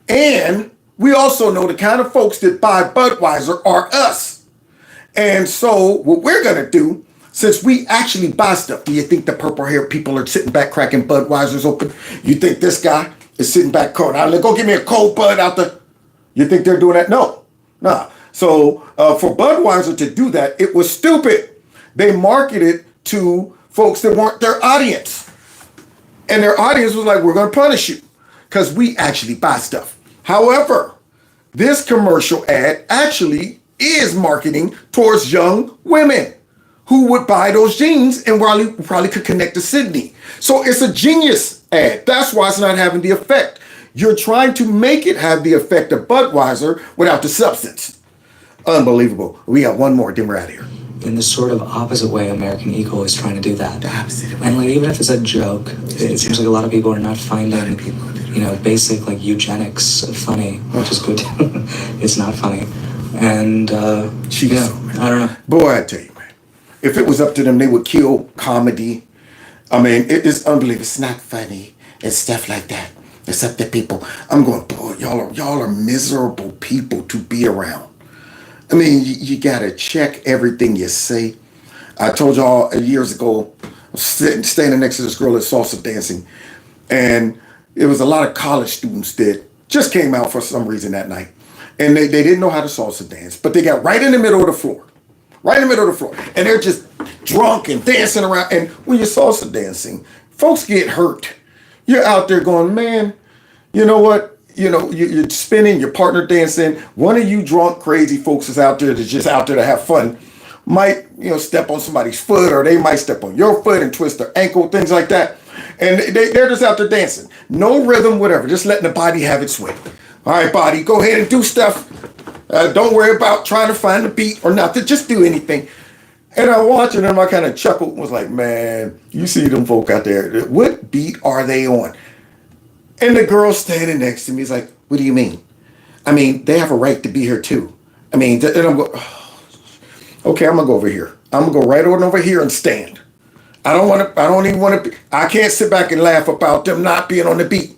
And we also know the kind of folks that buy Budweiser are us. And so what we're going to do, since we actually buy stuff, do you think the purple-haired people are sitting back cracking Budweisers open? You think this guy is sitting back cold? Now, go get me a cold Bud out there. You think they're doing that? No. Nah. So for Budweiser to do that, it was stupid. They marketed to folks that weren't their audience. And their audience was like, we're going to punish you because we actually buy stuff. However, this commercial ad actually is marketing towards young women who would buy those jeans and probably could connect to Sydney. So it's a genius ad. That's why it's not having the effect. You're trying to make it have the effect of Budweiser without the substance. Unbelievable. We got one more, then we're out of here. In the sort of opposite way, American Eagle is trying to do that. The opposite way. And like, even if it's a joke, it seems like a lot of people are not finding, basic like eugenics funny, which is good. It's not funny. And I don't know. Boy, I tell you, man, if it was up to them, they would kill comedy. I mean, it is unbelievable. It's not funny and stuff like that. It's up to people. I'm going, boy, y'all are miserable people to be around. I mean, you got to check everything you say. I told y'all years ago, I was standing next to this girl at salsa dancing, and it was a lot of college students that just came out for some reason that night. And they didn't know how to salsa dance, but they got right in the middle of the floor. Right in the middle of the floor. And they're just drunk and dancing around. And when you're salsa dancing, folks get hurt. You're out there going, man, you know what? You're spinning, your partner dancing. One of you drunk, crazy folks is out there that's just out there to have fun. Might, step on somebody's foot, or they might step on your foot and twist their ankle, things like that. And they're just out there dancing. No rhythm, whatever. Just letting the body have its way. All right, body, go ahead and do stuff. Don't worry about trying to find the beat or nothing. Just do anything. And I'm watching them. I kind of chuckled and was like, man, you see them folk out there. What beat are they on? And the girl standing next to me is like, what do you mean? I mean, they have a right to be here too. I mean, and I'm going, okay, I'm going to go over here. I'm going to go right on over here and stand. I don't even want to, I can't sit back and laugh about them not being on the beat.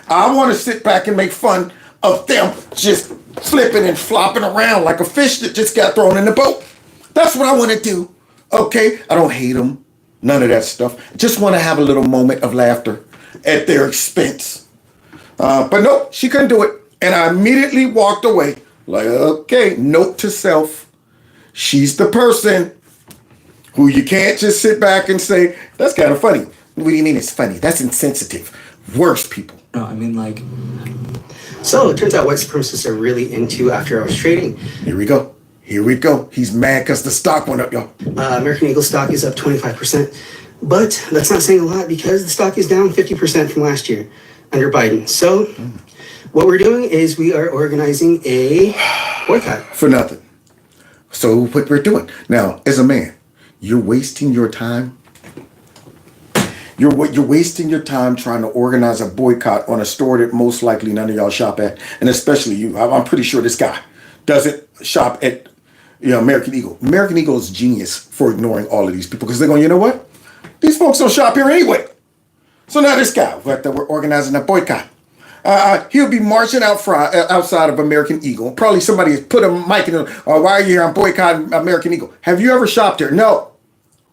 I want to sit back and make fun of them just flipping and flopping around like a fish that just got thrown in the boat. That's what I want to do. Okay? I don't hate them. None of that stuff. Just want to have a little moment of laughter at their expense. But no, she couldn't do it. And I immediately walked away. Like, okay, note to self. She's the person who you can't just sit back and say, that's kind of funny. What do you mean it's funny? That's insensitive. Worse people. No, I mean like... So it turns out white supremacists are really into after-hours trading. Here we go. Here we go. He's mad because the stock went up, y'all. American Eagle stock is up 25%. But that's not saying a lot because the stock is down 50% from last year under Biden. So what we're doing is we are organizing a boycott. For nothing. So what we're doing. Now, as a man, you're wasting your time. You're wasting your time trying to organize a boycott on a store that most likely none of y'all shop at. And especially you. I'm pretty sure this guy doesn't shop at American Eagle. American Eagle is genius for ignoring all of these people because they're going, you know what? These folks don't shop here anyway. So now this guy, we're organizing a boycott. He'll be marching outside of American Eagle. Probably somebody has put a mic in. Why are you here? I'm boycotting American Eagle. Have you ever shopped there? No.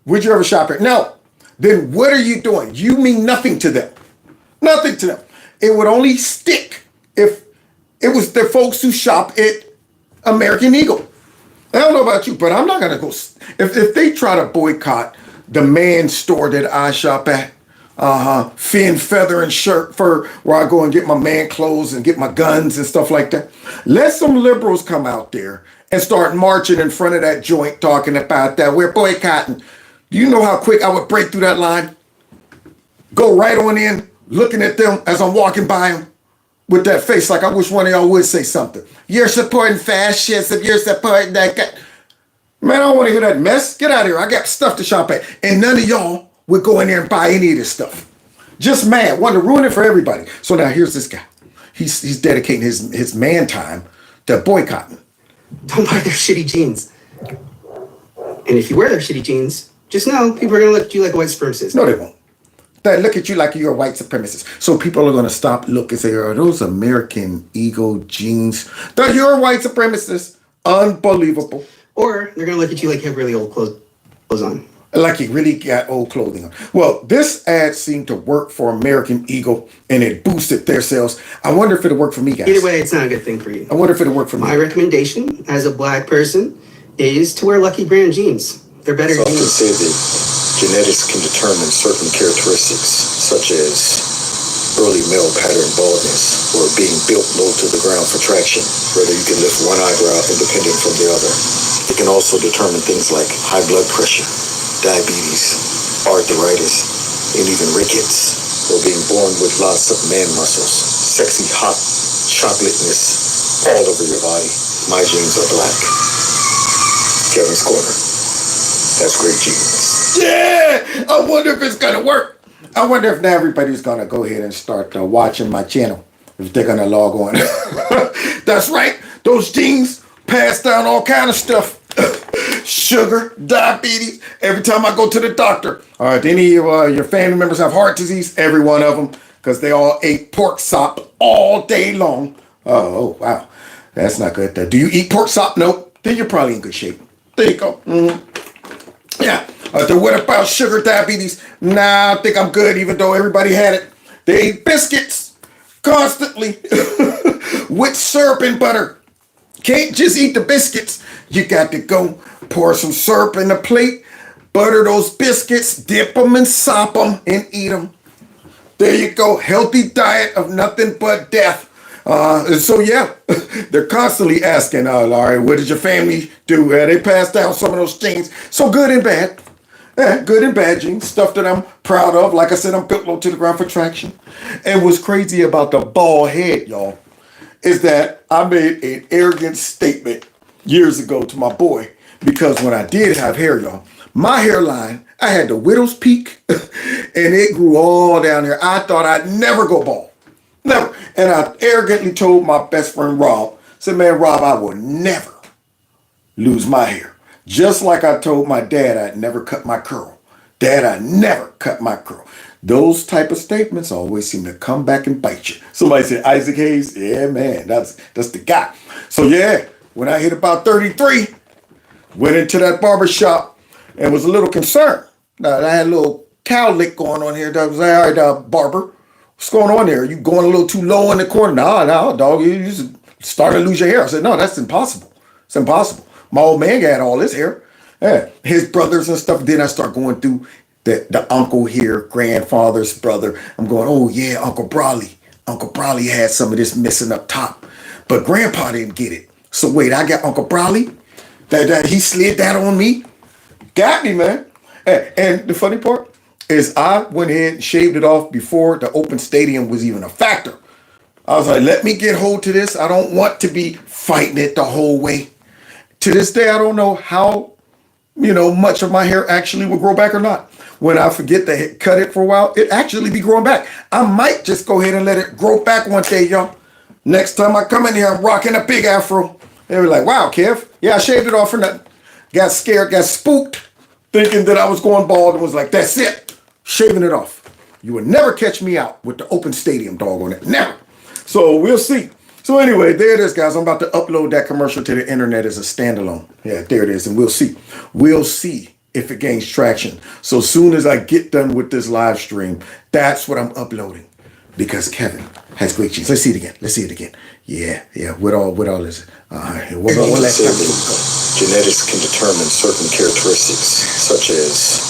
Would you ever shop there? No. Then what are you doing? You mean nothing to them. Nothing to them. It would only stick if it was the folks who shop at American Eagle. I don't know about you, but I'm not going to go. If they try to boycott the man store that I shop at, fin, feather, and shirt fur, where I go and get my man clothes and get my guns and stuff like that. Let some liberals come out there and start marching in front of that joint talking about that. We're boycotting. Do you know how quick I would break through that line? Go right on in, looking at them as I'm walking by them with that face like I wish one of y'all would say something. You're supporting fascism. You're supporting that guy. Man, I don't want to hear that mess. Get out of here. I got stuff to shop at. And none of y'all would go in there and buy any of this stuff. Just mad. Want to ruin it for everybody. So now here's this guy. He's dedicating his man time to boycotting. Don't buy their shitty jeans. And if you wear their shitty jeans, just know people are going to look at you like a white supremacist. No, they won't. They look at you like you're a white supremacist. So people are going to stop, look, and say, are those American Eagle jeans? That you're a white supremacist. Unbelievable. Or they're going to look at you like you have really old clothes on. Like you really got old clothing on. Well, this ad seemed to work for American Eagle, and it boosted their sales. I wonder if it'll work for me, guys. Either way, it's not a good thing for you. I wonder if it'll work for me. My recommendation as a black person is to wear Lucky Brand jeans. They're better It's often jeans. said that genetics can determine certain characteristics, such as early male pattern baldness or being built low to the ground for traction, whether you can lift one eyebrow independent from the other. It can also determine things like high blood pressure, diabetes, arthritis, and even rickets, or being born with lots of man muscles, sexy hot chocolateness all over your body. My genes are black. Kevin's Corner. That's great genes. Yeah! I wonder if it's going to work. I wonder if now everybody's going to go ahead and start watching my channel. If they're going to log on. That's right. Those genes pass down all kind of stuff. Sugar, diabetes. Every time I go to the doctor. All right, any of your family members have heart disease? Every one of them. Because they all ate pork sop all day long. Oh, wow. That's not good. Do you eat pork sop? Nope. Then you're probably in good shape. There you go. Mm-hmm. Yeah. What about sugar, diabetes? Nah, I think I'm good, even though everybody had it. They ate biscuits constantly with syrup and butter. Can't just eat the biscuits. You got to go pour some syrup in the plate, butter those biscuits, dip them and sop them and eat them. There you go. Healthy diet of nothing but death. So yeah, they're constantly asking, Larry, what did your family do? They passed down some of those genes. So good and bad. Yeah, good and bad genes. Stuff that I'm proud of. Like I said, I'm built low to the ground for traction. And what's crazy about the bald head, y'all, is that I made an arrogant statement years ago to my boy. Because when I did have hair, y'all, my hairline, I had the widow's peak. And it grew all down here. I thought I'd never go bald. Never. And I arrogantly told my best friend Rob, said, man, Rob, I will never lose my hair. Just like I told my dad I'd never cut my curl. Dad, I never cut my curl. Those type of statements always seem to come back and bite you. Somebody said, Isaac Hayes? Yeah, man, that's the guy. So yeah, when I hit about 33, went into that barber shop and was a little concerned. Now, I had a little cow lick going on here. That was, all right, barber. What's going on there? You going a little too low in the corner? No, dog, you just starting to lose your hair. I said, no, that's impossible. It's impossible. My old man got all his hair. Yeah, his brothers and stuff. Then I start going through the uncle here, grandfather's brother. I'm going, oh yeah, Uncle Brawley. Uncle Brawley had some of this missing up top, but Grandpa didn't get it. So wait, I got Uncle Brawley. That he slid that on me. Got me, man. And the funny part is I went ahead and shaved it off before the open stadium was even a factor. I was like, let me get hold to this. I don't want to be fighting it the whole way. To this day, I don't know how, much of my hair actually will grow back or not. When I forget to cut it for a while, it actually be growing back. I might just go ahead and let it grow back one day, y'all. Next time I come in here, I'm rocking a big afro. They were like, wow, Kev. Yeah, I shaved it off for nothing. Got scared, got spooked, thinking that I was going bald and was like, that's it. Shaving it off. You would never catch me out with the open stadium dog on it. Never. So we'll see. So anyway, there it is, guys. I'm about to upload that commercial to the internet as a standalone. Yeah, there it is. And we'll see. We'll see if it gains traction. So soon as I get done with this live stream, that's what I'm uploading. Because Kevin has great genes. Let's see it again. Let's see it again. Yeah. What all is it? Genetics can determine certain characteristics, such as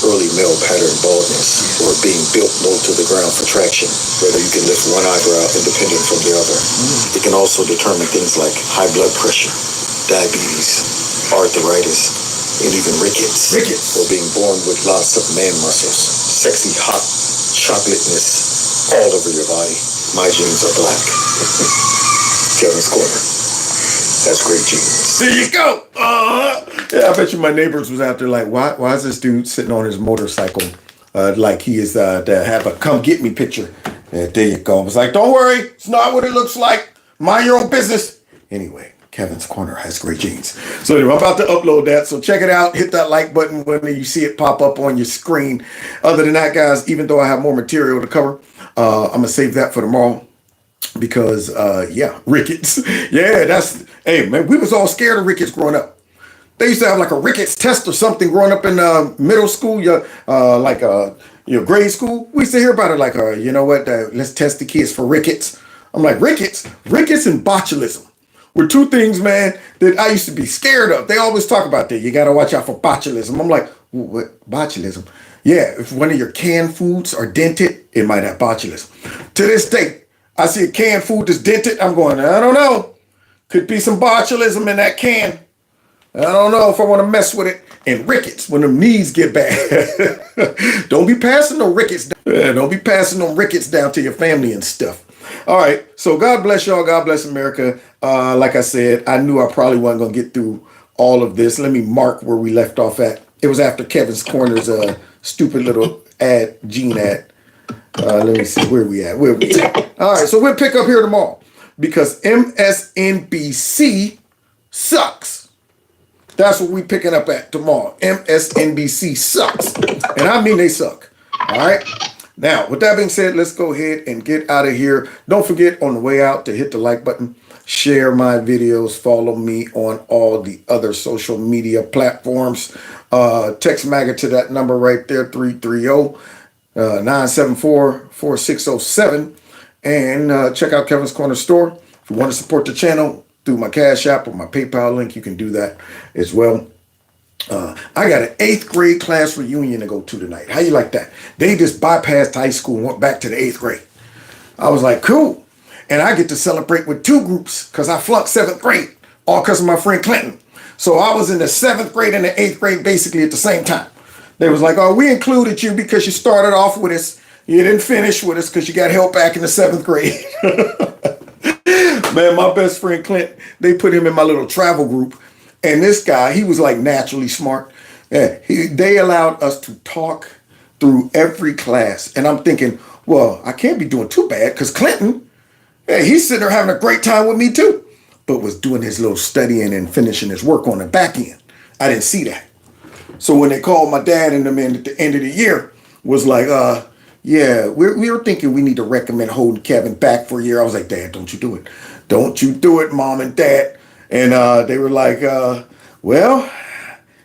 early male pattern baldness or being built low to the ground for traction, whether you can lift one eyebrow independent from the other. It can also determine things like high blood pressure, diabetes, arthritis, and even rickets. Or being born with lots of man muscles, sexy hot chocolateness all over your body. My genes are black. Kevin's Corner. That's great genes. There you go. Yeah, I bet you my neighbors was out there like, why is this dude sitting on his motorcycle like he is to have a come get me picture? And there you go. I was like, don't worry. It's not what it looks like. Mind your own business. Anyway, Kevin's Corner has great genes. So anyway, I'm about to upload that. So check it out. Hit that like button when you see it pop up on your screen. Other than that, guys, even though I have more material to cover, I'm going to save that for tomorrow. Because, rickets. Yeah, hey, man, we was all scared of rickets growing up. They used to have like a rickets test or something growing up in middle school, grade school. We used to hear about it like, let's test the kids for rickets. I'm like, rickets? Rickets and botulism were two things, man, that I used to be scared of. They always talk about that. You got to watch out for botulism. I'm like, what? Botulism? Yeah, if one of your canned foods are dented, it might have botulism. To this day, I see a canned food that's dented. I'm going, I don't know. Could be some botulism in that can. I don't know if I want to mess with it. And rickets, when the knees get bad. Don't be passing no rickets down. Don't be passing no rickets down to your family and stuff. All right. So God bless y'all. God bless America. Like I said, I knew I probably wasn't going to get through all of this. Let me mark where we left off at. It was after Kevin's Corner's stupid little gene ad. Let me see where we at. All right, so we'll pick up here tomorrow because MSNBC sucks. That's what we picking up at tomorrow. MSNBC sucks, and I mean they suck. All right. Now, with that being said, let's go ahead and get out of here. Don't forget on the way out to hit the like button, share my videos, follow me on all the other social media platforms. Text MAGA to that number right there, 330-974-4607. And check out Kevin's Corner store. If you want to support the channel through my Cash App or my PayPal link, you can do that as well. I got an 8th grade class reunion to go to tonight. How you like that? They just bypassed high school and went back to the 8th grade. I was like, cool. And I get to celebrate with 2 groups because I flunked 7th grade, all because of my friend Clinton. So I was in the 7th grade and the 8th grade basically at the same time. They was like, oh, we included you because you started off with us. You didn't finish with us because you got help back in the 7th grade. Man, my best friend Clint, they put him in my little travel group. And this guy, he was like naturally smart. Yeah, they allowed us to talk through every class. And I'm thinking, well, I can't be doing too bad because Clinton, he's sitting there having a great time with me too. But was doing his little studying and finishing his work on the back end. I didn't see that. So when they called my dad and them in at the end of the year, was like, yeah, we were thinking we need to recommend holding Kevin back for a year. I was like, Dad, don't you do it. Don't you do it, Mom and Dad. And they were like, well,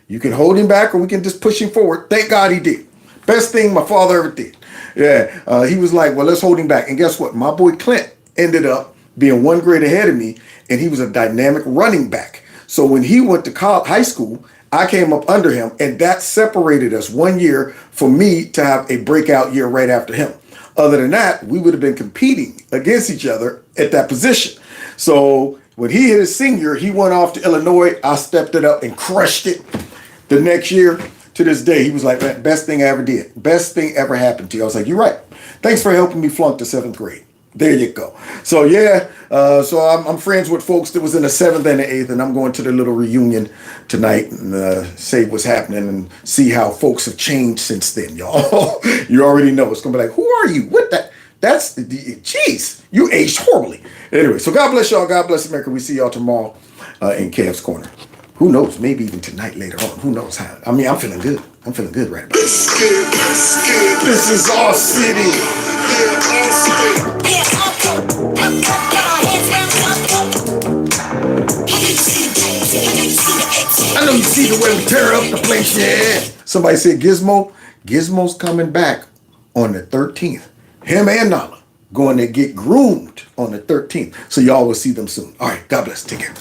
you can hold him back or we can just push him forward. Thank God he did. Best thing my father ever did. Yeah. He was like, well, let's hold him back. And guess what? My boy Clint ended up being 1 grade ahead of me, and he was a dynamic running back. So when he went to high school, I came up under him, and that separated us 1 year for me to have a breakout year right after him. Other than that, we would have been competing against each other at that position. So when he hit his senior, he went off to Illinois. I stepped it up and crushed it. The next year, to this day, he was like, man, best thing I ever did. Best thing ever happened to you. I was like, you're right. Thanks for helping me flunk the 7th grade. There you go. So yeah, so I'm friends with folks that was in the 7th and the 8th, and I'm going to the little reunion tonight and say what's happening and see how folks have changed since then, y'all. You already know. It's going to be like, who are you? What that? That's, jeez, you aged horribly. Anyway, so God bless y'all. God bless America. We see y'all tomorrow in Kev's Corner. Who knows? Maybe even tonight later on. Who knows how? I mean, I'm feeling good. I'm feeling good right now. This is our city. I know you see the way we tear up the place, yeah. Somebody said Gizmo's coming back on the 13th. Him and Nala going to get groomed on the 13th. So y'all will see them soon. All right, God bless. Take care.